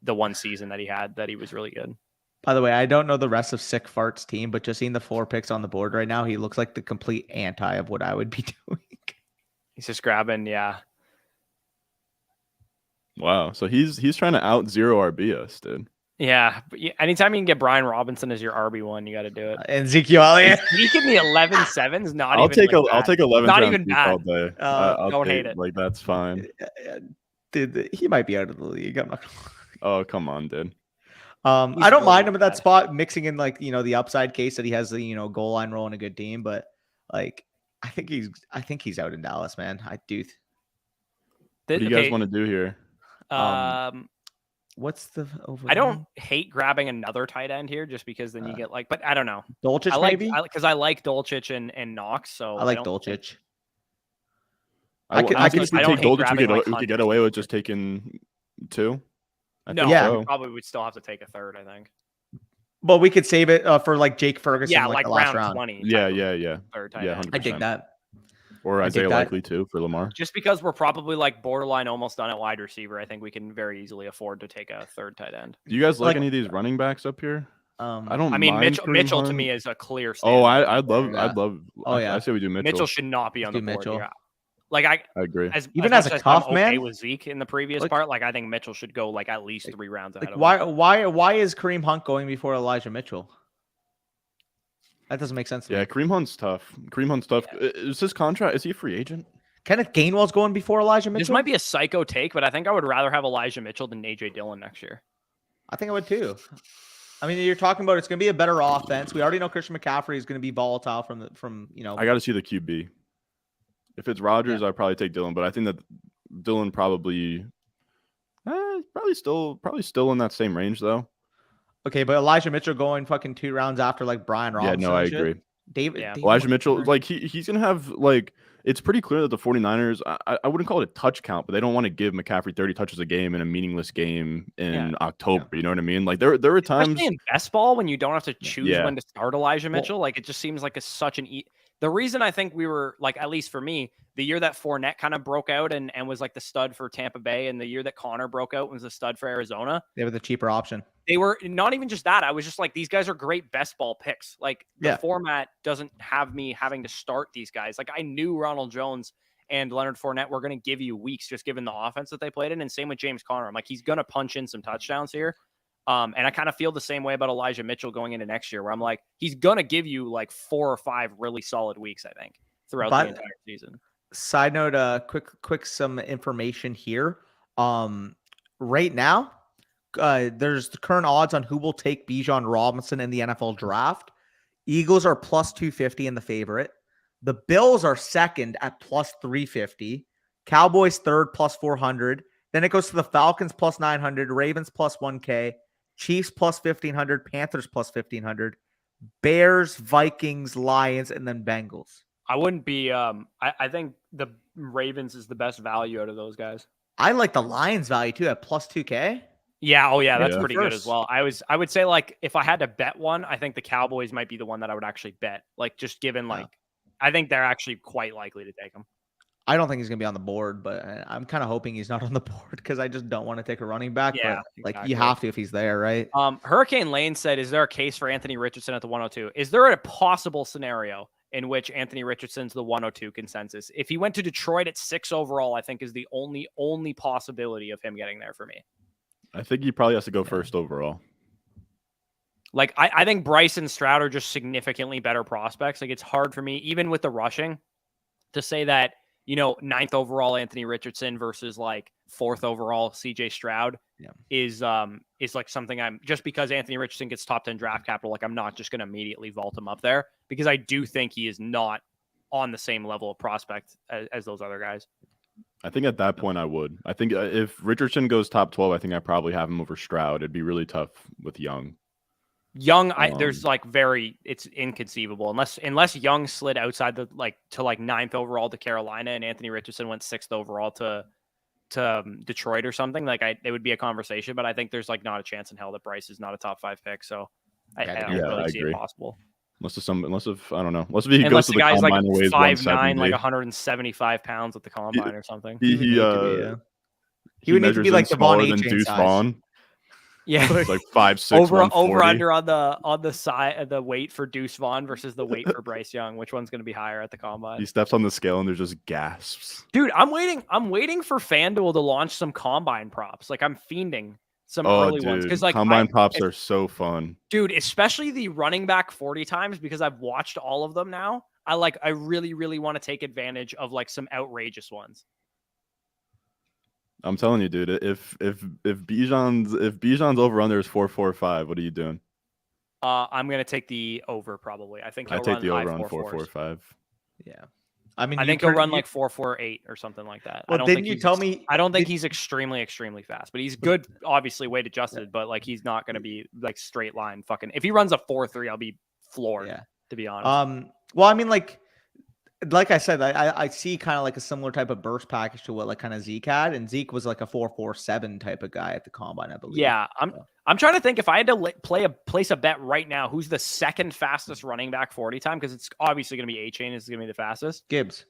the one season that he had that he was really good. By the way, I don't know the rest of Sick Fart's team, but just seeing the 4 picks on the board right now, he looks like the complete anti of what I would be doing. He's just grabbing, yeah. Wow. So he's trying to out 0 RB us, dude. Yeah. But anytime you can get Brian Robinson as your RB1, you got to do it. And Ezekiel Elliott. He give me 11-7s. I'll take 11 not round even bad. all day. Don't hate it. Like that's fine. Dude, he might be out of the league. I'm not gonna... Oh, come on, dude. I don't mind him at that spot, mixing in like the upside case that he has the goal line role in a good team, but like I think he's out in Dallas, man. I do. What do you guys want to do here? What's the over? I don't hate grabbing another tight end here just because then you get like, but I don't know. Dolchich maybe? Because I like Dolchich and Knox. So I like Dolchich. I could take Dolchich. We could get away with just taking 2. I No, think Yeah. we so. probably would still have to take a third, I think. But we could save it for like Jake Ferguson, Yeah, like like the last round round. 20. Yeah, type of yeah. Third tight Yeah, end. 100%. I dig that. Or I dig Isaiah that. Likely too for Lamar. Just because we're probably like borderline almost done at wide receiver, I think we can very easily afford to take a third tight end. Do you guys like Like- any of these running backs up here? I don't. I mean, mind Kareem Mitchell to Hunt. me is a clear. Oh, standout. I'd love. Yeah. I'd love. Oh, yeah. I say we do Mitchell. Mitchell should not be on Let's the do board Mitchell. here. Like I agree. Even as as much a tough I'm man? okay with Zeke in the previous Like- part, like I think Mitchell should go like at least 3 rounds ahead Like of him. why is Kareem Hunt going before Elijah Mitchell? That doesn't make sense to Yeah, me. Kareem Hunt's tough. Is his contract? Is he a free agent? Kenneth Gainwell's going before Elijah Mitchell. This might be a psycho take, but I think I would rather have Elijah Mitchell than AJ Dillon next year. I think I would too. I mean, you're talking about it's going to be a better offense. We already know Christian McCaffrey is going to be volatile from I got to see the QB. If it's Rodgers, I'd probably take Dillon, but I think that Dillon probably still in that same range though. Okay, but Elijah Mitchell going fucking 2 rounds after like Brian Robinson. Yeah, no, I and shit. agree. David Elijah Mitchell, Montgomery. like he's gonna have like it's pretty clear that the 49ers, I wouldn't call it a touch count, but they don't want to give McCaffrey 30 touches a game in a meaningless game in October. You know what I mean? Like there are times Especially in best ball when you don't have to choose Yeah. when to start Elijah Mitchell. Like it just seems like it's such an the reason I think we were like, at least for me, the year that Fournette kind of broke out and was like the stud for Tampa Bay, and the year that Connor broke out was the stud for Arizona. They were the cheaper option. They were not even just that. I was just like, these guys are great best ball picks. Like the format doesn't have me having to start these guys. Like I knew Ronald Jones and Leonard Fournette were going to give you weeks just given the offense that they played in. And same with James Conner. I'm like, he's going to punch in some touchdowns here. And I kind of feel the same way about Elijah Mitchell going into next year, where I'm like, he's going to give you like 4 or 5 really solid weeks, I think, throughout the entire season. Side note, quick some information here. Right now, there's the current odds on who will take Bijan Robinson in the NFL draft. Eagles are plus 250 in the favorite. The Bills are second at plus 350. Cowboys third plus 400. Then it goes to the Falcons plus 900, Ravens plus 1K, Chiefs plus 1500, Panthers plus 1500, Bears, Vikings, Lions, and then Bengals. I wouldn't be. I think the Ravens is the best value out of those guys. I like the Lions value too at plus 2K. Yeah. Oh, yeah. That's Yeah. pretty good as well. I would say, like, if I had to bet one, I think the Cowboys might be the one that I would actually bet. Like, just given, like, I think they're actually quite likely to take him. I don't think he's going to be on the board, but I'm kind of hoping he's not on the board because I just don't want to take a running back. Yeah, but, like, exactly. you have to if he's there, right? Hurricane Lane said, is there a case for Anthony Richardson at the 102? Is there a possible scenario in which Anthony Richardson's the 102 consensus? If he went to Detroit at 6 overall, I think is the only possibility of him getting there for me. I think he probably has to go first overall. Like, I think Bryce and Stroud are just significantly better prospects. Like, it's hard for me, even with the rushing, to say that, 9th overall Anthony Richardson versus like 4th overall CJ Stroud is like something I'm just because Anthony Richardson gets top 10 draft capital. Like, I'm not just going to immediately vault him up there because I do think he is not on the same level of prospect as those other guys. I think at that point I would. I think if Richardson goes top 12, I think I probably have him over Stroud. It'd be really tough with Young. Young, there's like it's inconceivable unless Young slid outside to 9th overall to Carolina and Anthony Richardson went 6th overall to Detroit or something. Like it would be a conversation, but I think there's like not a chance in hell that Bryce is not a top 5 pick. So I don't really see it possible. Unless I don't know. Unless he Unless goes to the the guy's like combine and weighs 5'9", 170. like 175 pounds at the combine or something. He would need to be like smaller Devon than Achane Deuce size. Vaughn. Yeah, It's like 5'6", over 140. under on the side the weight for Deuce Vaughn versus the weight for Bryce Young. Which one's going to be higher at the combine? He steps on the scale and there's just gasps. Dude, I'm waiting for FanDuel to launch some combine props. Like I'm fiending some early ones because like combine props are so fun. Dude, especially the running back 40 times because I've watched all of them now. I really, really want to take advantage of like some outrageous ones. I'm telling you, dude. If Bijan's over under is 4.45, what are you doing? I'm gonna take the over probably. I think I he'll take run the high over on 4.45. 4.45. Yeah. I mean, I think he'll run like 4.48 or something like that. Well, didn't you tell me? I don't think he's extremely fast, but he's good, obviously weight adjusted, but like he's not going to be like straight line fucking. If he runs a 4.3, I'll be floored, to be honest. Well, I mean, like like I said, I see kind of like a similar type of burst package to what like kind of Zeke had, and Zeke was like a 4.47 type of guy at the combine, I believe. Yeah, So. I'm trying to think if I had to place a bet right now, who's the second fastest running back 40 time? Because it's obviously going to be A-Chain is going to be the fastest. Gibbs.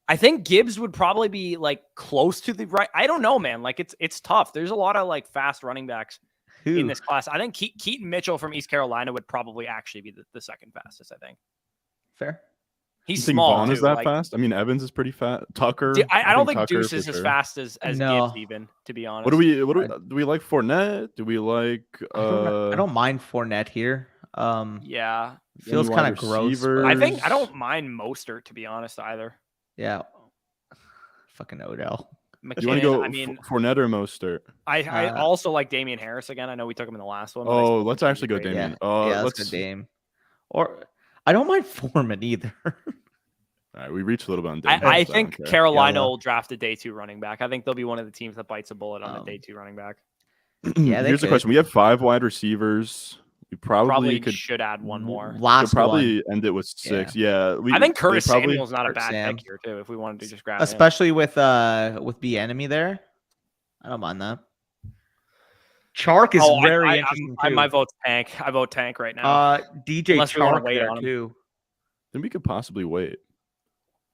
I think Gibbs would probably be like close to the right. I don't know, man. Like it's tough. There's a lot of like fast running backs in this class. I think Keaton Mitchell from East Carolina would probably actually be the second fastest. I think. Fair. He's You think small. Vaughn too, is that like, fast? I mean, Evans is pretty fast. Tucker. I don't think Tucker Deuce for is as sure. fast as No. Gibbs, even to be honest. What do we like Fournette? Do we like I don't mind Fournette here. Yeah, Feels wide kind of gross. but- I don't mind Mostert, to be honest, either. Yeah. Fucking Odell. McKinnon, You want to go I mean, Fournette or Mostert? I also like Damian Harris again. I know we took him in the last one. but I Oh, still let's think he's actually go great. Damian. Yeah, let's go Dame. Or I don't mind Foreman either. All right, we reached a little bit on Damian. I Harris, think don't care. Carolina Yeah. will draft a day 2 running back. I think they'll be one of the teams that bites a bullet on a day 2 running back. Yeah, they Here's the could. question: we have 5 wide receivers. We Probably probably could should add one more. could Last probably one. end it with 6. Yeah, I think Curtis probably, Samuel's not a Curtis bad Sam. pick here too. If we wanted to just grab him. Especially with the enemy there. I don't mind that. Chark is very interesting too. My vote's Tank. I vote Tank right now. DJ Unless we wanna Chark wait there on him. too. Then we could possibly wait.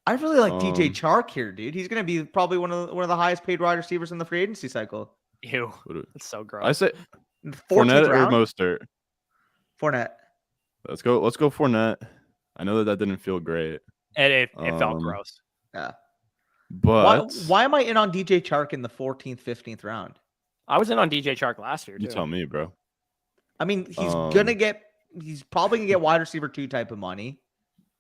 I really like DJ Um, Chark here, dude. He's gonna be probably one of the highest paid wide receivers in the free agency cycle. Ew, What do- that's so gross. I say 14th Fournette or round. Mostert. Fournette. Let's go Fournette. I know that didn't feel great, it felt um, gross. Yeah. but Why am I in on DJ Chark in the 14th, 15th round? I was in on DJ Chark last year too. you tell me, bro. I mean, he's probably gonna get wide receiver 2 type of money.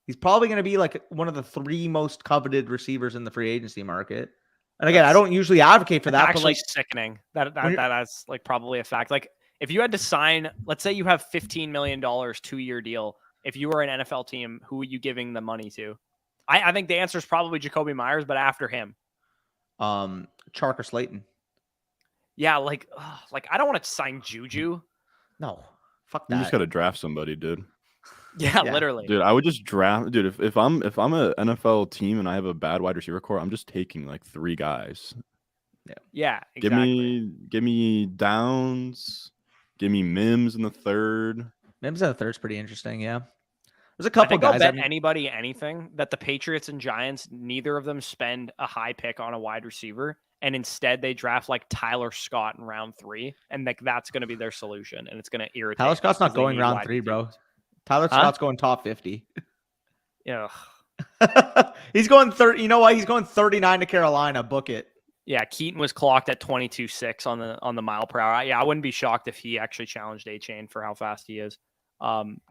He's probably gonna be like one of the 3 most coveted receivers in the free agency market. And again, I don't usually advocate for That's that, but actually like sickening. That when you're- that's like probably a fact. Like if you had to sign, let's say you have $15 million 2-year deal. If you were an NFL team, who are you giving the money to? I think the answer is probably Jacoby Myers, but after him. Chark or Slayton. Yeah, like I don't want to sign Juju. No. Fuck You that. just gotta draft somebody, dude. Yeah, Yeah. literally. Dude, I would just draft. Dude, if I'm an NFL team and I have a bad wide receiver core, I'm just taking like 3 guys. Yeah, exactly. Give me Downs. Give me Mims in the 3rd. Mims in the 3rd's pretty interesting, yeah. There's a I couple think I'll guys. bet anybody anything that the Patriots and Giants, neither of them spend a high pick on a wide receiver, and instead they draft like Tyler Scott in round 3, and like that's going to be their solution, and it's going to irritate. Tyler them Scott's not because they going need round wide 3, bro. receivers. Tyler Huh? Scott's going top 50. Yeah, He's going 30. You know what? He's going 39 to Carolina. Book it. yeah. Keaton was clocked at 22.6 on the mile per hour. Yeah, I wouldn't be shocked if he actually challenged A-Chain for how fast he is.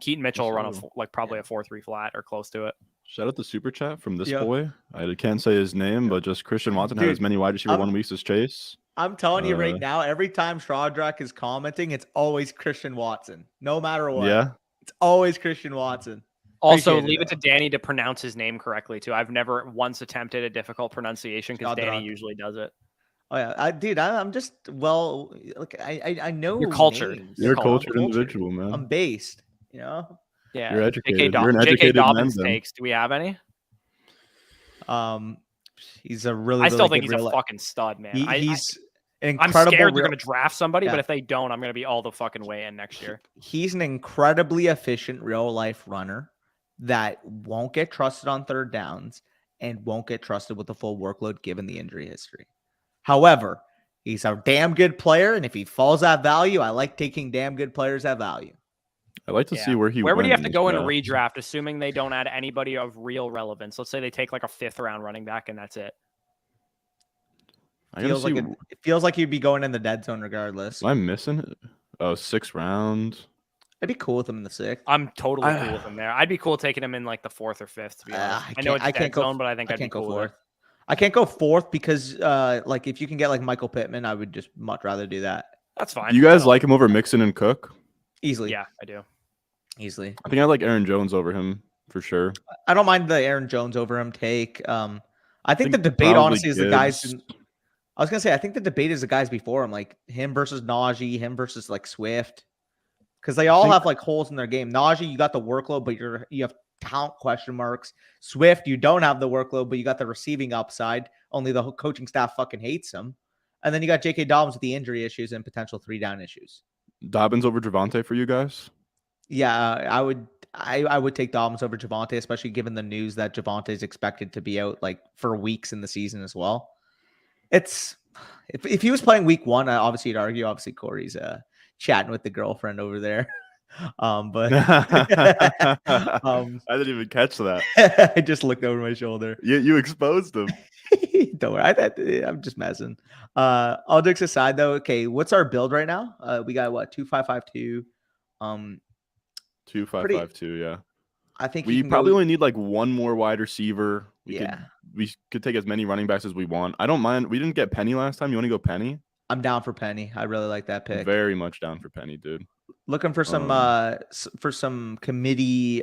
Keaton Mitchell will run probably a 4.3 flat or close to it. Shout out the super chat from this Yeah. boy. I can't say his name, but just Christian Watson had Dude, as many wide receiver I'm- 1 weeks as Chase. I'm telling you Uh, right now, every time Strawdrack is commenting, it's always Christian Watson. No matter what. Yeah. It's always Christian Watson. Also, Appreciate it, leave it to Danny to pronounce his name correctly too. I've never once attempted a difficult pronunciation because Danny Strawdrack. usually does it. Oh yeah, I'm just look. I know You're cultured. names. You're a cultured. cultured individual, man. I'm based. You know. Yeah, You're JK, educated. You're an JK educated Dobbins man, then. takes. Do we have any? He's a really. I still really think good he's a real- fucking stud, man. He's an I'm incredible. scared they're real- going to draft somebody, Yeah. but if they don't, I'm going to be all the fucking way in next year. He's an incredibly efficient real life runner that won't get trusted on 3rd downs and won't get trusted with the full workload given the injury history. However, he's a damn good player, and if he falls at value, I like taking damn good players at value. I like to Yeah. see where he Where would went he have to this go in a draft. redraft, assuming they don't add anybody of real relevance? Let's say they take like a 5th round running back and that's it. I gotta Feels see. like it feels like you'd be going in the dead zone regardless. Am I missing it? Oh, 6th round. I'd be cool with him in the 6th. I'm totally I- cool with him there. I'd be cool taking him in like the 4th or 5th, to be honest. I know it's dead zone, but I think I I'd be can't go cool with it. 4th. I can't go 4th because like if you can get like Michael Pittman, I would just much rather do that That's fine. Do you guys like him over Mixon and Cook? easily. Yeah, I do. Easily. I think I like Aaron Jones over him for sure. I don't mind the Aaron Jones over him take. I think think the debate probably honestly is the guys. Gibbs. I was gonna say I think the debate is the guys before him, like him versus Najee, him versus like Swift. because they all think- have like holes in their game. Najee, you got the workload, but you have talent question marks. Swift, you don't have the workload, but you got the receiving upside. Only the whole coaching staff fucking hates him. And then you got J.K. Dobbins with the injury issues and potential 3-down issues. Dobbins over Javonte for you guys? Yeah, I would take Dobbins over Javonte, especially given the news that Javonte is expected to be out like for weeks in the season as well. It's if he was playing week 1, obviously you'd argue. Obviously, Corey's chatting with the girlfriend over there. But I didn't even catch that. I just looked over my shoulder. You exposed him. Don't worry, I'm just messing. All jokes aside, though, okay, what's our build right now? We got what 2-5-5-2. 2-5-5-2. Yeah. I think We probably only need like one more wide receiver. We could take as many running backs as we want. I don't mind. We didn't get Penny last time. You want to go Penny? I'm down for Penny. I really like that pick. Very much down for Penny, dude. Looking for some committee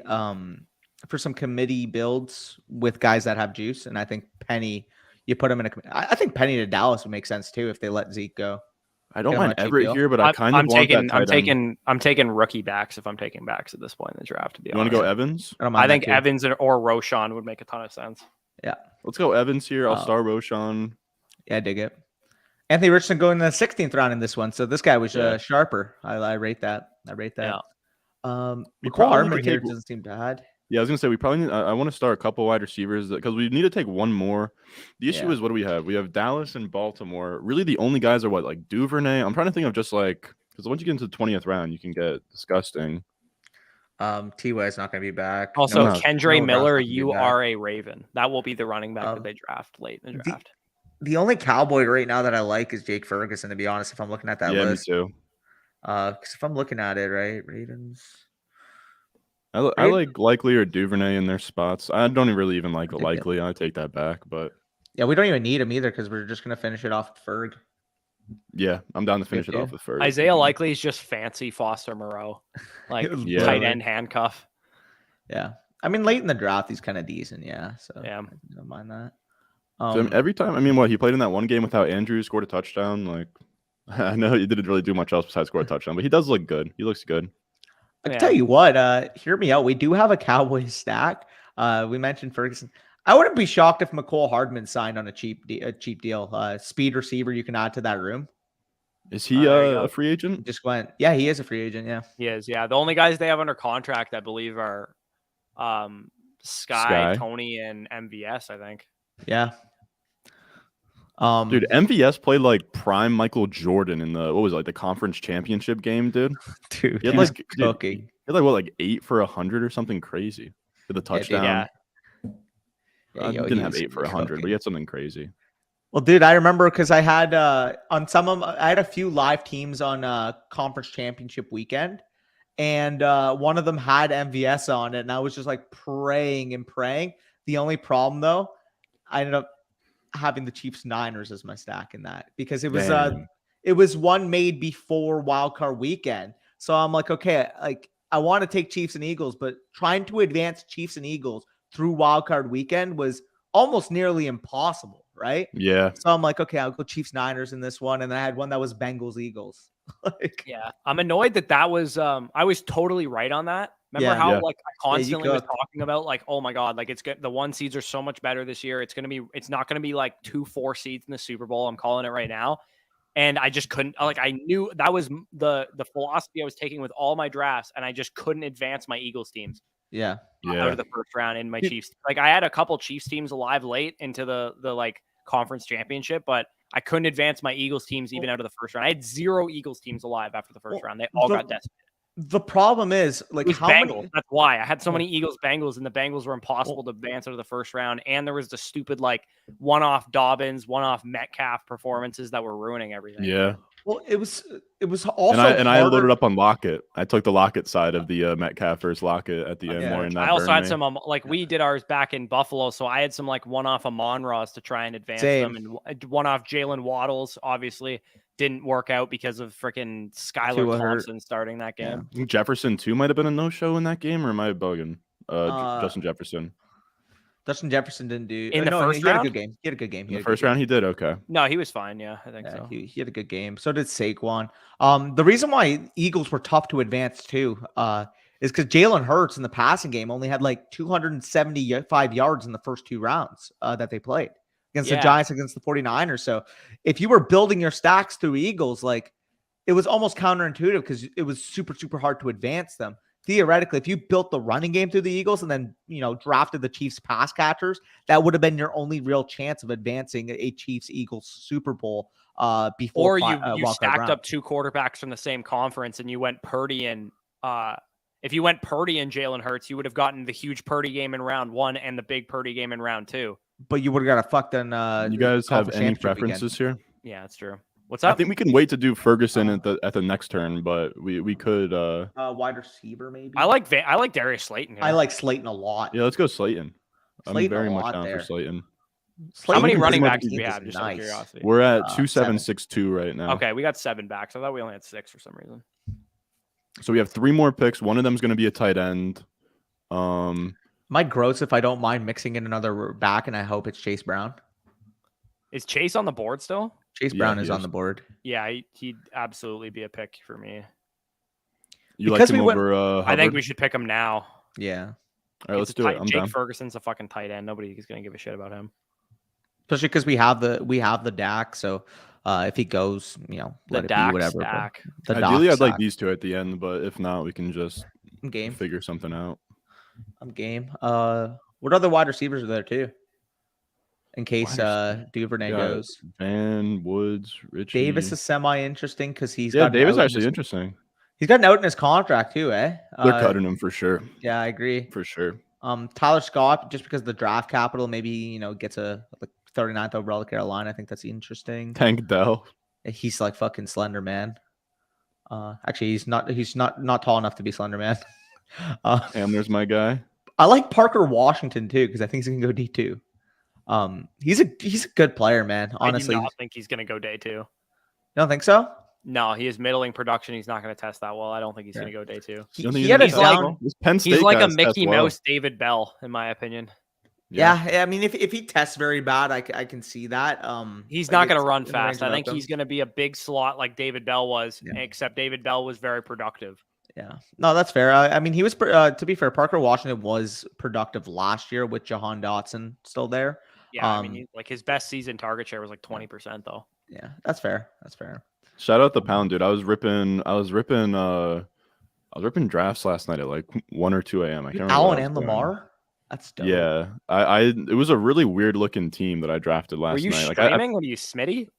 builds with guys that have juice, and I think Penny. You put him in I think Penny to Dallas would make sense too if they let Zeke go. I don't Get him on mind a cheap Everett deal. here, but I kind of want that tight end. I'm taking rookie backs if I'm taking backs at this point in the draft. To be You want honest, to go Evans? I don't mind I that think too. Evans or Roshan would make a ton of sense. Yeah, Let's go Evans here. I'll start Roshan. yeah, I dig it. Anthony Richardson going in the 16th round in this one, so this guy was sharper. I rate that. Yeah. McCall probably Hardman could here take- doesn't seem bad. Yeah, I was gonna say we probably need. I want to start a couple wide receivers because we need to take one more. The issue Yeah. is what do we have? We have Dallas and Baltimore. Really, the only guys are what like Duvernay. I'm trying to think of just like because once you get into the 20th round, you can get disgusting. Ty is not going to be back. Also, No, Kendre no, Miller, Brown's not gonna be you back. are a Raven. That will be the running back that they draft late in the draft. The only Cowboy right now that I like is Jake Ferguson. To be honest, if I'm looking at that Yeah, list, me too. because if I'm looking at it, right, Ravens. I Right? like Likely or Duvernay in their spots. I don't really even like take it. Likely. I take that back, but Yeah, we don't even need him either because we're just going to finish it off with Ferg. yeah, I'm down to finish it Yeah. off with first. Isaiah Likely is just fancy Foster Moreau, like Yeah. tight end handcuff. Yeah, I mean, late in the draft, he's kind of decent. Yeah, so Yeah. I don't mind that. So every time, I mean, what he played in that one game without Andrew, scored a touchdown. Like, I know he didn't really do much else besides score a touchdown, but he does look good. He looks good. I can Yeah. tell you what, hear me out. We do have a Cowboys stack. We mentioned Ferguson. I wouldn't be shocked if McCole Hardman signed on a cheap deal. Speed receiver you can add to that room. Is he there you go. a free agent? Just went. Yeah, he is a free agent. Yeah. He is. Yeah. The only guys they have under contract, I believe, are Sky, Tony, and MVS, I think. Yeah. Dude, MVS played like prime Michael Jordan in the what was it, like the conference championship game, dude. dude, He had he's like cooking. He had like what, like 8 for 100 or something crazy with a touchdown. Yeah. Yeah, He yo, didn't have he's 8 for 100, but cooking. he had something crazy. Well, dude, I remember because I had on some of I had a few live teams on conference championship weekend, and one of them had MVS on it, and I was just like praying and praying. The only problem though, I ended up having the Chiefs Niners as my stack in that because it was one made before wild card weekend. So I'm like, okay, like I want to take Chiefs and Eagles, but trying to advance Chiefs and Eagles through wild card weekend was almost nearly impossible, right? Yeah. So I'm like, okay, I'll go Chiefs Niners in this one, and I had one that was Bengals Eagles. Like, Yeah. I'm annoyed that was I was totally right on that. Remember Yeah. how Yeah. like I constantly was cooked. talking about like, oh my God, like it's good. The 1 seeds are so much better this year. It's not gonna be like 2-4 seeds in the Super Bowl. I'm calling it right now. And I just couldn't like I knew that was the philosophy I was taking with all my drafts, and I just couldn't advance my Eagles teams yeah, out Yeah. of the first round in my Chiefs. Like I had a couple Chiefs teams alive late into the like conference championship, but I couldn't advance my Eagles teams even out of the first round. I had 0 Eagles teams alive after the first round. They all got decimated. the problem is like It was how Bengals. many. That's why I had so many Eagles Bengals, and the Bengals were impossible to advance out of the first round. And there was the stupid like one-off Dobbins, one-off Metcalf performances that were ruining everything. Yeah. Well, it was also And I harder- loaded up on Lockett. I took the Lockett side of the Metcalf versus Lockett at the end Yeah. more in that I also burn had me. some like we did ours back in Buffalo, so I had some like one-off Amon-Ra's to try and advance Same. them, and one-off Jalen Waddles obviously didn't work out because of freaking Skylar Tua hurt. Thompson starting that game. I think Jefferson too might have been a no-show in that game, or am I bugging? Uh, Justin Jefferson. Justin Jefferson didn't do In the no, first he had a round? good game. He had a good game. In the first round, he did okay. No, he was fine. Yeah, I think Yeah, so. he had a good game. So did Saquon. The reason why Eagles were tough to advance too, is because Jalen Hurts in the passing game only had like 275 yards in the first 2 rounds that they played against the Yeah. Giants, against the 49ers. So if you were building your stacks through Eagles, like it was almost counterintuitive because it was super, super hard to advance them. Theoretically, if you built the running game through the Eagles and then, drafted the Chiefs pass catchers, that would have been your only real chance of advancing a Chiefs Eagles Super Bowl before Or you wildcard stacked round. up 2 quarterbacks from the same conference and you went Purdy and if you went Purdy and Jalen Hurts, you would have gotten the huge Purdy game in round 1 and the big Purdy game in round 2. But you would have got a fuck then. You guys have conference any championship weekend. preferences here? Yeah, that's true. What's I up? think we can wait to do Ferguson at the next turn, but we could. Wide receiver, maybe. I like Darius Slayton. Here. I like Slayton a lot. Yeah, let's go Slayton. Slayton I'm very a much lot down there. for Slayton. How Slayton many can running pretty backs much do we think have? is Just out of nice. curiosity. We're at 7. 2762 right now. Okay, we got 7 backs. I thought we only had 6 for some reason. So we have 3 more picks. One of them is going to be a tight end. Might gross if I don't mind mixing in another back, and I hope it's Chase Brown. Is Chase on the board still? Chase Yeah, Brown he is on is. the board. Yeah, he'd absolutely be a pick for me. You Because like him we went- over I think Hubbard? we should pick him now. Yeah. All right, let's It's a do it. tight- I'm Jake down. Ferguson's a fucking tight end. Nobody is going to give a shit about him. Especially because we have the Dak. So if he goes, The let it Dak be whatever. but stack. The Ideally, Dak I'd like stack. these 2 at the end, but if not, we can just I'm game. figure something out. I'm game. What other wide receivers are there too? In case Wide Duvernay Yeah, goes. Van Woods, Richie. Davis is semi-interesting because he's yeah, got Davis an out in actually his- interesting. He's got an out in his contract too, eh? They're cutting him for sure. Yeah, I agree. For sure. Tyler Scott, just because of the draft capital, maybe gets a 39th overall to Carolina. I think that's interesting. Tank Dell. He's like fucking Slender Man. Actually, he's not tall enough to be Slender Man. Hamler's my guy. I like Parker Washington too because I think he's gonna go D2. He's a good player, man. Honestly, I you do not think he's going to go day 2. don't think so? No, he is middling production. He's not going to test that well. I don't think he's Yeah. going to go day 2. You don't think He he's had a gonna like- test well? This Penn State He's like a guy's test Mickey well. Mouse David Bell, in my opinion. Yeah, I mean, if he tests very bad, I can see that. He's like, not going it's to run in the fast. range I of think he's outcomes. going to be a big slot like David Bell was, Yeah. except David Bell was very productive. Yeah, no, that's fair. I mean, he was to be fair. Parker Washington was productive last year with Jahan Dotson still there. Yeah, I mean, his best season target share was like 20% though. Yeah, that's fair. That's fair. Shout out the pound, dude. I was ripping drafts last night at like 1 or 2 a.m. I can't remember. Allen what I and was doing. Lamar. That's dope. Yeah, it was a really weird looking team that I drafted last Were you night. streaming? Were you Smitty?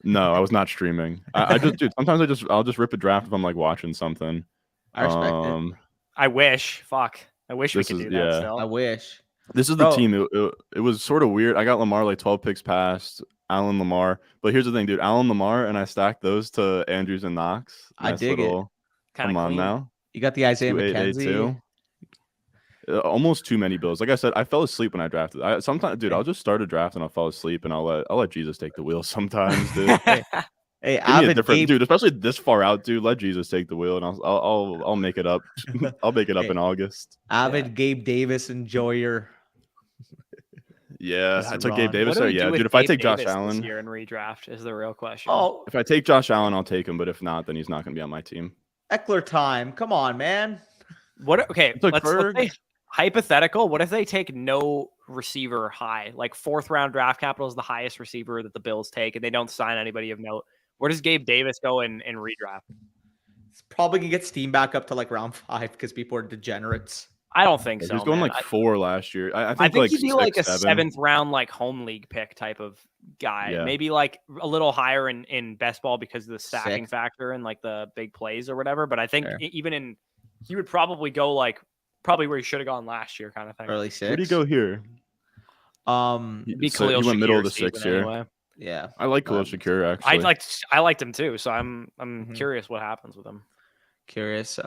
No, I was not streaming. I just, dude. Sometimes I'll just rip a draft if I'm like watching something. I respect it. I wish. Fuck. I wish we This could is- do that yeah. still. I wish. This is the Bro. team. It was sort of weird. I got Lamar like 12 picks past Allen Lamar, but here's the thing, dude. Allen Lamar and I stacked those to Andrews and Knox. I dig it. Kinda Come on clean. now. You got the Isaiah 2882. McKenzie. Almost too many bills. Like I said, I fell asleep when I drafted. Sometimes, dude, I'll just start a draft and I'll fall asleep and I'll let Jesus take the wheel sometimes, dude. Hey, Give me a Avid different Gabe, dude, especially this far out, dude. Let Jesus take the wheel, and I'll make it up. I'll make it up Hey. in August. Avid Gabe Davis, enjoy your. Yeah, Mr. I took Ron. Gabe What Davis. do So we do yeah, with dude. If I Gabe take Josh Davis this Allen, year in redraft is the real question. Oh, if I take Josh Allen, I'll take him. But if not, then he's not going to be on my team. Eckler time. Come on, man. What? Okay, took let's Ferg. say hypothetical. What if they take no receiver high, like 4th round draft capital is the highest receiver that the Bills take, and they don't sign anybody of note? Where does Gabe Davis go in redraft? It's probably gonna get Steam back up to like round 5 because people are degenerates. I don't think He so. was going man. like 4 last year. I I think, think like he'd be like a 6, 7. 7th round, like home league pick type of guy. Yeah. Maybe like a little higher in best ball because of the stacking 6th. factor and like the big plays or whatever. But I think Fair. he would probably go like probably where he should have gone last year, kind of thing. Early 6. Where do you go here? It'd be So Khalil he went middle of Shakir the 6th season here. anyway. Yeah. I like Khalil Shakir actually. I liked him too, so I'm Mhm. curious what happens with him. Curious.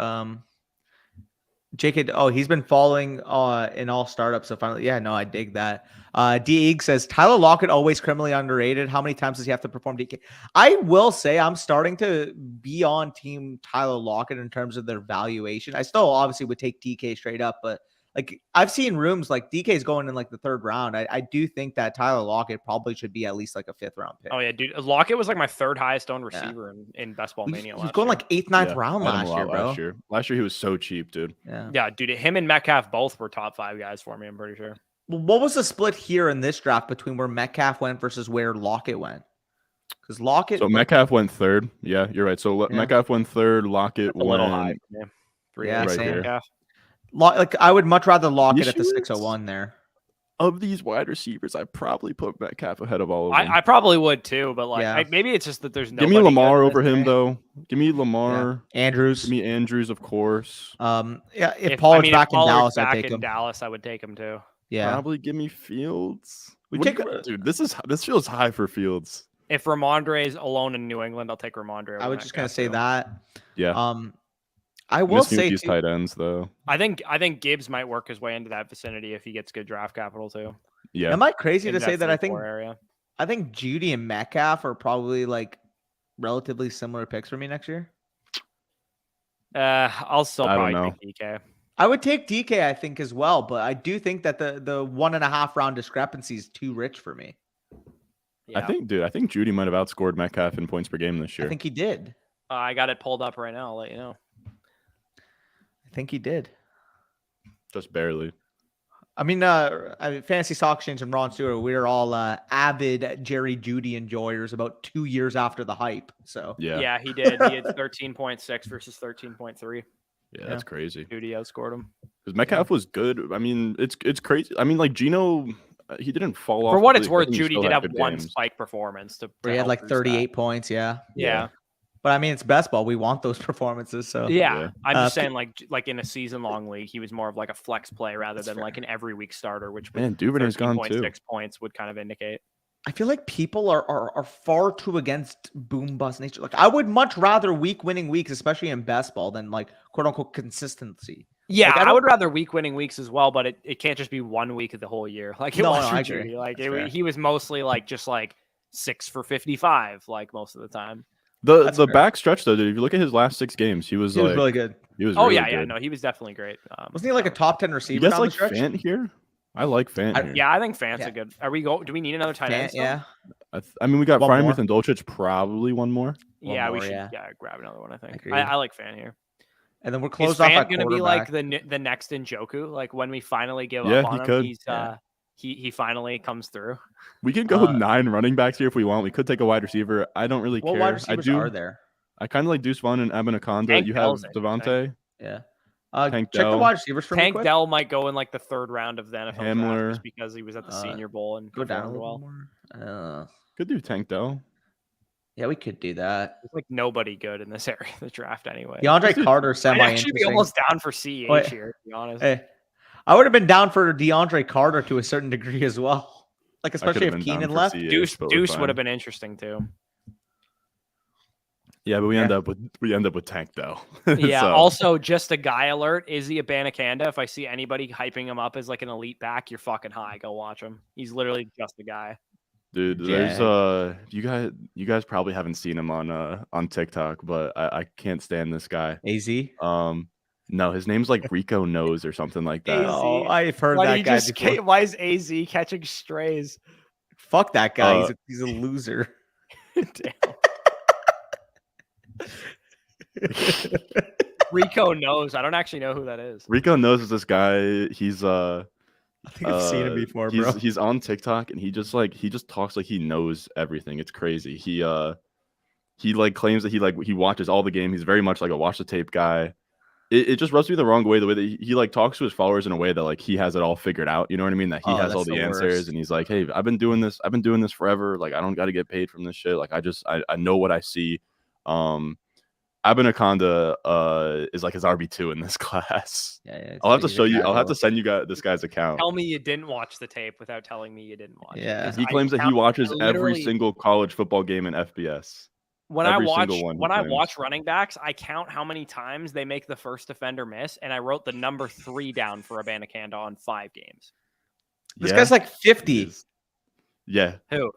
JK, oh, he's been following in all startups. So finally, yeah, no, I dig that. D Eag says Tyler Lockett always criminally underrated. How many times does he have to perform DK? I will say I'm starting to be on team Tyler Lockett in terms of their valuation. I still obviously would take DK straight up, but like I've seen rooms like DK's going in like the 3rd round. I do think that Tyler Lockett probably should be at least like a 5th round pick. Oh yeah, dude. Lockett was like my 3rd highest owned Yeah. receiver in Best Ball He's, Mania. he's last going year. like 8th, 9th Yeah, round I had him a last year, lot bro. Last year he was so cheap, dude. Yeah. Yeah, dude. Him and Metcalf both were top 5 guys for me. I'm pretty sure. Well, what was the split here in this draft between where Metcalf went versus where Lockett went? Because Lockett. So Metcalf went 3rd. Yeah, you're right. So Yeah. Metcalf went 3rd. Lockett That's a little high. went. Yeah. Yeah, right same. here. Metcalf. Like I would much rather Lockett at the issue is- 601 there. Of these wide receivers, I probably put Metcalf ahead of all of them. I probably would too, but like Yeah. maybe it's just that there's no. Give me Lamar over him though. Give me Lamar. Andrews. Give me Andrews, of course. Yeah, if Pollard's back in Dallas, I'd take him. Dallas, I would take him too. Yeah. Probably give me Fields. We What take- do you- dude. This feels high for Fields. If Ramondre's alone in New England, I'll take Ramondre. I over was just gonna Metcalf, say too. that. Yeah. I will Missing with say these too, tight ends though. I think Gibbs might work his way into that vicinity if he gets good draft capital too. Yeah. am I crazy In to say that 3-4 area. I think Judy and Metcalf are probably like relatively similar picks for me next year? I'll still I don't probably take DK. I would take DK, I think, as well, but I do think that the 1.5 round discrepancy is too rich for me. Yeah. I think Judy might have outscored Metcalf in points per game this year. I think he did. I got it pulled up right now. I'll let you know. I think he did. Just barely. I mean, Fantasy Stock Exchange and Ron Stewart, we're all avid Jerry Judy enjoyers about 2 years after the hype. So Yeah. Yeah, he did. He had 13.6 versus 13.3. Yeah, that's crazy. Judy outscored him. Because Metcalf was good. I mean, it's crazy. I mean, like Gino, he didn't fall off. For what it's completely. I worth, think he Judy still did had have good one games. spike performance to he had help like boost that. 38 points. Yeah. Yeah. But I mean, it's best ball. We want those performances. So Yeah, Yeah. I'm just Uh, saying, like in a season-long league, he was more of like a flex play rather That's than fair. like an every week starter, which Man, Duvernay's gone too. 13.6 points would kind of indicate. I feel like people are far too against boom bust nature. Like I would much rather winning weeks, especially in best ball, than like quote unquote consistency. Yeah, Like, I I don't- would rather week-winning weeks as well, but it can't just be 1 week of the whole year. Like it No, was no, for I agree. Judy. Like That's fair. he was mostly like just like 6 for 55, like most of the time. The That's the fair. back stretch though, dude. If you look at his last 6 games, he was He like was really good. he was. Oh really yeah, good. no, he was definitely great. Wasn't he like a top 10 You receiver guys down like the stretch? Fant here? I like Fant I- here. Yeah, I think Fant's Yeah. a good. Do we need another tight end? Fant, still? yeah. I mean, we got One Freiermuth more. and Dolchich. Probably one more. Yeah, we more, should yeah. grab another one. I think Agreed. I like Fan here. And then we're Is closed off Fan at going to be like quarterback. the next Njoku? Like when we finally give Yeah, up on he him, could. he's Yeah. he finally comes through. We could go Uh, 9 running backs here if we want. We could take a wide receiver. I don't really What care. wide I receivers do. are there? I kind of like Deuce Vaughn and Abinaconda. Tank You have Dell's interesting. Devontae, Yeah. Tank Check the Dell. wide receivers for me Tank quick. Dell might go in like the 3rd round of the NFL draft Hamler. just because he was at the Uh, Senior Bowl and Go down a performed little well. more. could do Tank Dell. Yeah, we could do that. There's like nobody good in this area of the draft anyway. DeAndre Dude, Carter I'd semi actually be interesting. almost down for CEH Wait. here, to be honest. Hey, I would have been down for DeAndre Carter to a certain degree as well. Like I especially could've if been down Keenan for left. CH, Deuce but we're Deuce fine. would have been interesting too. Yeah, but we Yeah. end up with Tank Dell. Yeah. So, Also, just a guy alert: is he a Banacanda? If I see anybody hyping him up as like an elite back, you're fucking high. Go watch him. He's literally just a guy. dude, Yeah. there's you guys probably haven't seen him on TikTok, but I can't stand this guy. AZ. No, his name's like Rico Knows or something like that. AZ. Oh, I've heard Why, that guy before. why is AZ catching strays? Fuck that guy. Uh, He's a loser. Damn. Rico knows. I don't actually know who that is. Rico Knows is this guy. He's I think I've seen him before, bro. He's on TikTok and he just talks like he knows everything. It's crazy. He like claims that he watches all the game. He's very much like a watch the tape guy. It just rubs me the wrong way, the way that he like talks to his followers in a way that like he has it all figured out. You know what I mean? That he Oh, has all that's the the answers worst. and he's like, hey, I've been doing this forever. Like I don't got to get paid from this shit. Like I know what I see. Abinaconda is like his RB2 in this class. Yeah, I'll have to he's a show you. guy, I'll have though. to send you guys this guy's account. Tell me you didn't watch the tape without telling me you didn't watch Yeah. it. 'cause He I claims that he count- watches I every literally- single college football game in FBS. When every I watch single one he when I claims. watch running backs, I count how many times they make the first defender miss, and I wrote the number 3 down for Abanikanda on 5 games. This Yeah, guy's like he 50. is. Yeah, Who?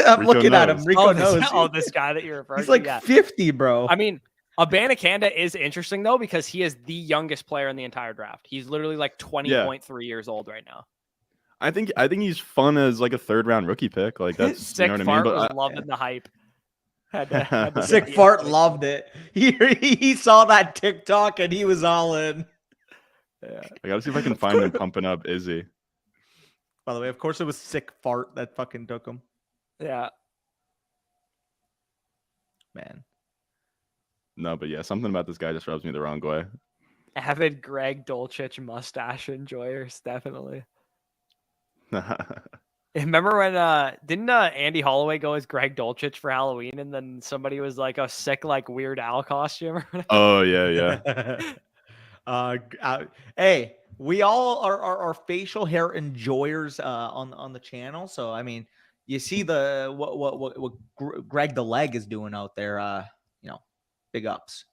I'm Rico looking at him. knows. Rico this, knows. oh, this guy that you're referring He's to. like Yeah. 50, bro. I mean, Abanikanda is interesting though because he is the youngest player in the entire draft. He's literally like 20.3 years old right now. I think he's fun as like a 3rd round rookie pick. Like that's Sick you know what Fart I mean. was But loving the hype. Had to Sick see it. Fart loved it. He saw that TikTok and he was all in. Yeah. I gotta see if I can find him pumping up Izzy. By the way, of course it was Sick Fart that fucking took him. Yeah. Man. No, but yeah, something about this guy just rubs me the wrong way. Avid Greg Dulcich mustache enjoyers, definitely. Remember when didn't Andy Holloway go as Greg Dulcich for Halloween and then somebody was like a sick like Weird Al costume? Oh yeah. Hey, we all are facial hair enjoyers on the channel. So I mean, you see what Greg the Leg is doing out there. Big ups.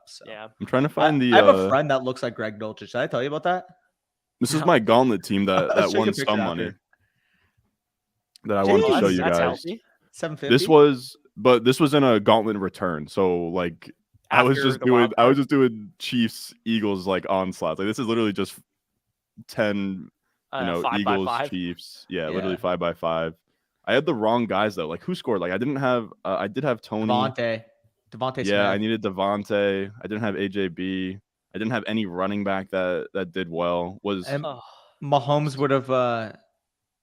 So. Yeah. I'm trying to find I have a friend that looks like Greg Dulcich. Did I tell you about that? This is my gauntlet team that Let's take a won picture some after. money. That I wanted to Jeez, show you That's guys. healthy. 750. This was in a gauntlet return. So like I was After just the doing wild card? Chiefs Eagles like onslaughts. Like this is literally just 10 5 by Eagles 5. Chiefs. Yeah, Yeah. literally 5 by 5. I had the wrong guys though. Like who scored? Like I didn't have I did have Tony. Devontae Yeah, Smith. I needed Devontae. I didn't have AJB. I didn't have any running back that did well. And Oh, Mahomes would have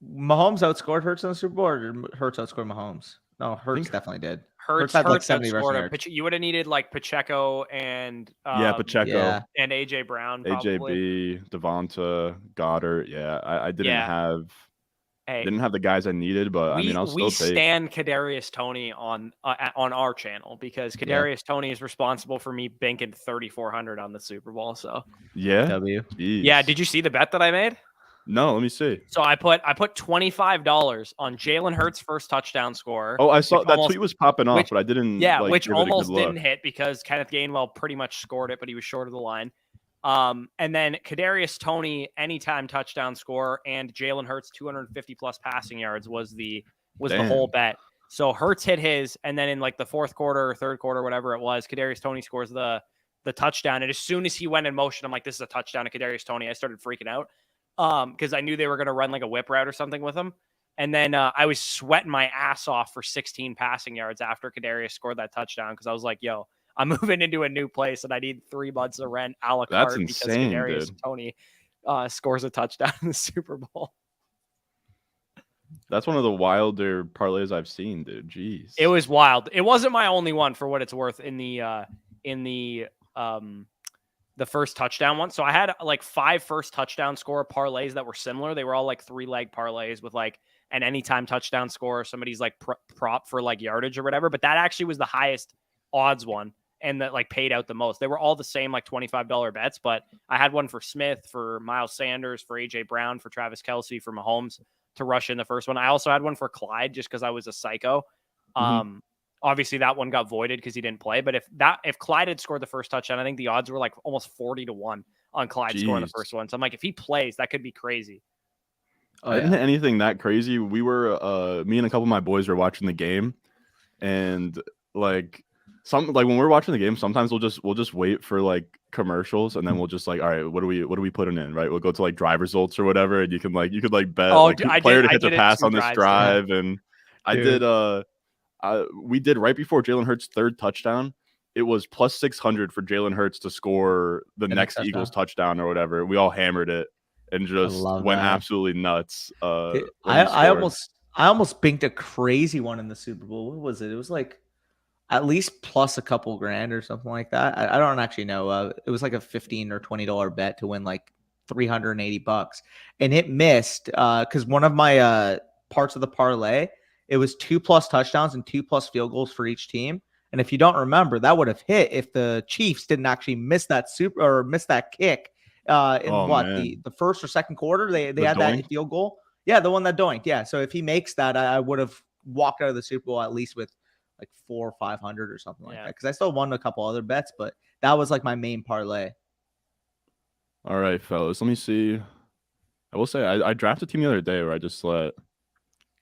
Mahomes outscored Hurts in the Super Bowl, or did Hurts outscored Mahomes? No, Hurts think definitely did. Hurts had, like, Hurts 70 rushing outscored him. yards. You would have needed like Pacheco and Pacheco, Yeah. and AJ Brown probably. AJB, Devonta, Goddard. Yeah, I didn't Yeah. have the guys I needed, but I mean I'll we still take. stand Kadarius Toney on our channel because Kadarius Toney is responsible for me banking 3,400 on the Super Bowl. So Yeah. W. yeah, Jeez. did you see the bet that I made? No, let me see. So I put $25 on Jalen Hurts' first touchdown score. Oh, I saw which that almost- tweet was popping off, which- but I didn't. Yeah, like, which give it a good almost look. didn't hit because Kenneth Gainwell pretty much scored it, but he was short of the line. And then Kadarius Toney anytime touchdown score and Jalen Hurts 250 plus passing yards was the whole bet. So Hurts hit his, and then in like the fourth quarter or third quarter, whatever it was, Kadarius Toney scores the touchdown. And as soon as he went in motion, I'm like, this is a touchdown to Kadarius Toney. I started freaking out because I knew they were going to run like a whip route or something with him. And then I was sweating my ass off for 16 passing yards after Kadarius scored that touchdown because I was like, yo, I'm moving into a new place and I need 3 months of rent a la carte That's because insane, Kadarius dude. Toney scores a touchdown in the Super Bowl. That's one of the wilder parlays I've seen, dude. Jeez. It was wild. It wasn't my only one for what it's worth in the first touchdown one. So I had like 5 first touchdown score parlays that were similar. They were all like 3-leg parlays with like an anytime touchdown score, somebody's like prop for like yardage or whatever. But that actually was the highest odds one and that like paid out the most. They were all the same, like $25 bets, but I had one for Smith, for Miles Sanders, for AJ Brown, for Travis Kelce, for Mahomes to rush in the first one. I also had one for Clyde just because I was a psycho. Obviously that one got voided because he didn't play. But if Clyde had scored the first touchdown, I think the odds were like almost 40-1 on Clyde scoring the Jeez. first one. So I'm like, if he plays, that could be crazy. Oh, I didn't hit anything that crazy. We were me and a couple of my boys were watching the game, and like when we're watching the game, sometimes we'll just wait for like commercials, and then we'll just like, all right, what are we putting in, right? We'll go to like drive results or whatever, and you could bet player to hit the pass on this drive, and I did we did right before Jalen Hurts' third touchdown. It was plus 600 for Jalen Hurts to score the next Eagles touchdown or whatever. We all hammered it and just went absolutely nuts. I almost binked a crazy one in the Super Bowl. What was it? It was like at least plus a couple grand or something like that. I don't actually know. It was like a $15 or $20 bet to win like $380, and it missed because one of my parts of the parlay, it was 2+ touchdowns and 2+ field goals for each team. And if you don't remember, that would have hit if the Chiefs didn't actually miss that kick in the first or second quarter. They had that field goal. Yeah, the one that doinked. Yeah. So if he makes that, I would have walked out of the Super Bowl at least with like 400 or 500 or something like that. Because I still won a couple other bets, but that was like my main parlay. All right, fellas. Let me see. I will say I drafted a team the other day where I just let.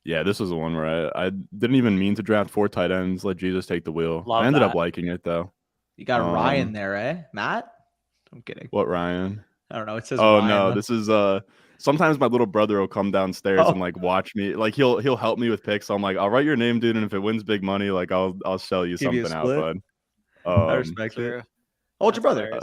Yeah, this was the one where I didn't even mean to draft 4 tight ends. Let Jesus take the wheel. I ended up liking it though. You got Ryan Um, there, eh? Matt? I'm kidding. What, Ryan? I don't know. It says Oh Ryan. no, on- this is sometimes my little brother will come downstairs and Oh. like watch me. Like he'll help me with picks. So I'm like, I'll write your name, dude, and if it wins big money, like I'll sell you Give you a something out, split? bud. I Um respect True. it. How old's your That's brother?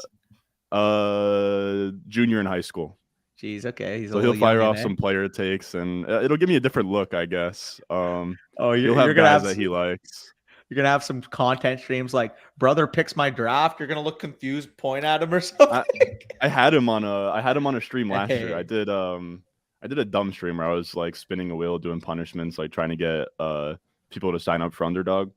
hilarious. junior in high school. Jeez, okay. He's a So he'll little fire youngin', off eh? some player takes and it'll give me a different look, I guess. Oh, He'll you're have gonna guys have that he likes. you're gonna have some content streams like brother picks my draft. You're gonna look confused, point at him or something. I had him on a stream last year. I Hey. did a dumb stream where I was like spinning a wheel doing punishments, like trying to get people to sign up for Underdog.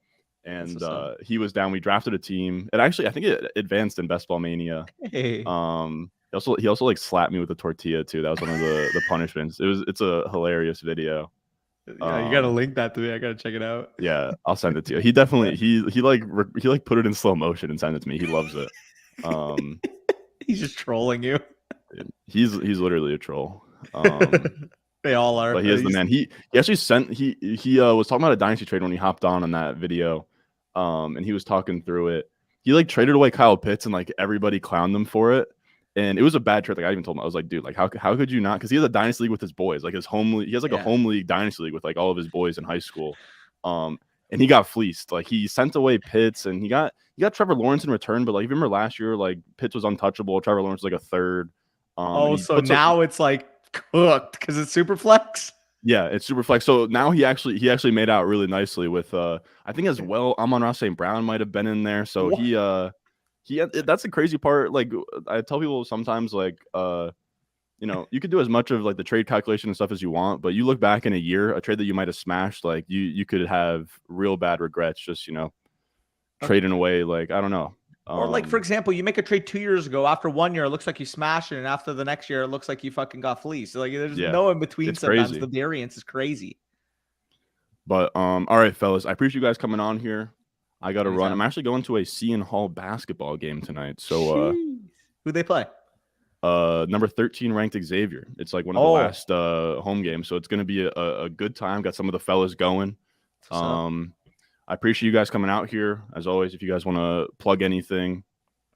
And what's up. he was down. We drafted a team. And actually I think it advanced in Best Ball Mania. Hey. He also like slapped me with a tortilla too. That was one of the punishments. It's a hilarious video. Yeah, you gotta link that to me. I gotta check it out. Yeah, I'll send it to you. He definitely he like put it in slow motion and sent it to me. He loves it. He's just trolling you. He's literally a troll. They all are. But he is the man. He actually sent he was talking about a dynasty trade when he hopped on that video. And he was talking through it. He like traded away Kyle Pitts and like everybody clowned him for it. And it was a bad trade. Like I even told him, I was like, dude, like how could you not? Because he has a dynasty league with his boys, like his home league. He has like a home league dynasty league with like all of his boys in high school. And he got fleeced. Like he sent away Pitts and he got Trevor Lawrence in return. But like remember last year, like Pitts was untouchable. Trevor Lawrence was like a third. So now it's like cooked because it's super flex. Yeah, it's super flex. So now he actually made out really nicely with I think as well Amon-Ra St. Brown might have been in there. So What? he that's the crazy part. Like I tell people sometimes like you could do as much of like the trade calculation and stuff as you want, but you look back in a year, a trade that you might have smashed, like you could have real bad regrets just trading away, like I don't know. Or like for example, you make a trade 2 years ago. After 1 year, it looks like you smashed it, and after the next year, it looks like you fucking got fleeced. Like there's no in between. It's Sometimes crazy. the variance is crazy. But all right, fellas, I appreciate you guys coming on here. I got to run. Anytime. I'm actually going to a Seton Hall basketball game tonight. So who they play? number 13 ranked Xavier. It's like one of the last home games, so it's going to be a good time. Got some of the fellas going. I appreciate you guys coming out here. As always, if you guys want to plug anything,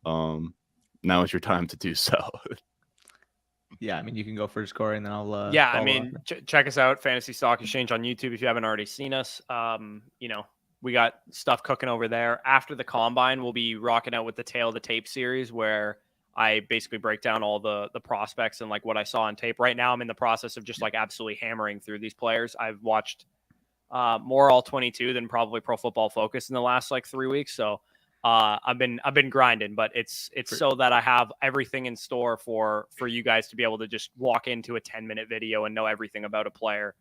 now is your time to do so. Yeah, I mean, you can go first, Corey, and then I'll. Yeah, I mean, check us out, Fantasy Stock Exchange on YouTube if you haven't already seen us. We got stuff cooking over there. After the combine, we'll be rocking out with the Tail of the Tape series where I basically break down all the prospects and like what I saw on tape. Right now, I'm in the process of just like absolutely hammering through these players. I've watched more all 22 than probably Pro Football Focus in the last like 3 weeks. So I've been grinding, but it's so that I have everything in store for you guys to be able to just walk into a 10-minute video and know everything about a player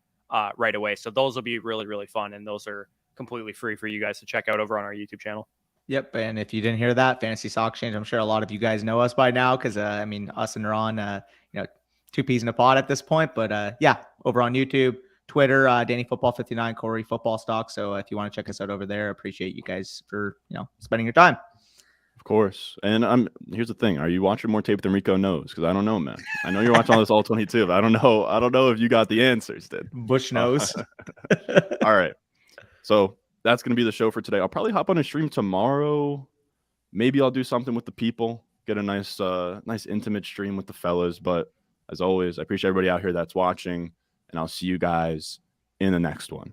right away. So those will be really, really fun. And those are completely free for you guys to check out over on our YouTube channel. Yep. And if you didn't hear that, Fantasy Stock Exchange, I'm sure a lot of you guys know us by now because, I mean, us and Ron, two peas in a pod at this point. But yeah, over on YouTube, Twitter, Danny Football 59, Corey Football Stock. So if you want to check us out over there, appreciate you guys for spending your time. Of course. And here's the thing: are you watching more tape than Rico knows? Because I don't know, man. I know you're watching all this all 22, but I don't know if you got the answers. Dude. Bush knows. All right. So that's gonna be the show for today. I'll probably hop on a stream tomorrow. Maybe I'll do something with the people, get a nice intimate stream with the fellas. But as always, I appreciate everybody out here that's watching. And I'll see you guys in the next one.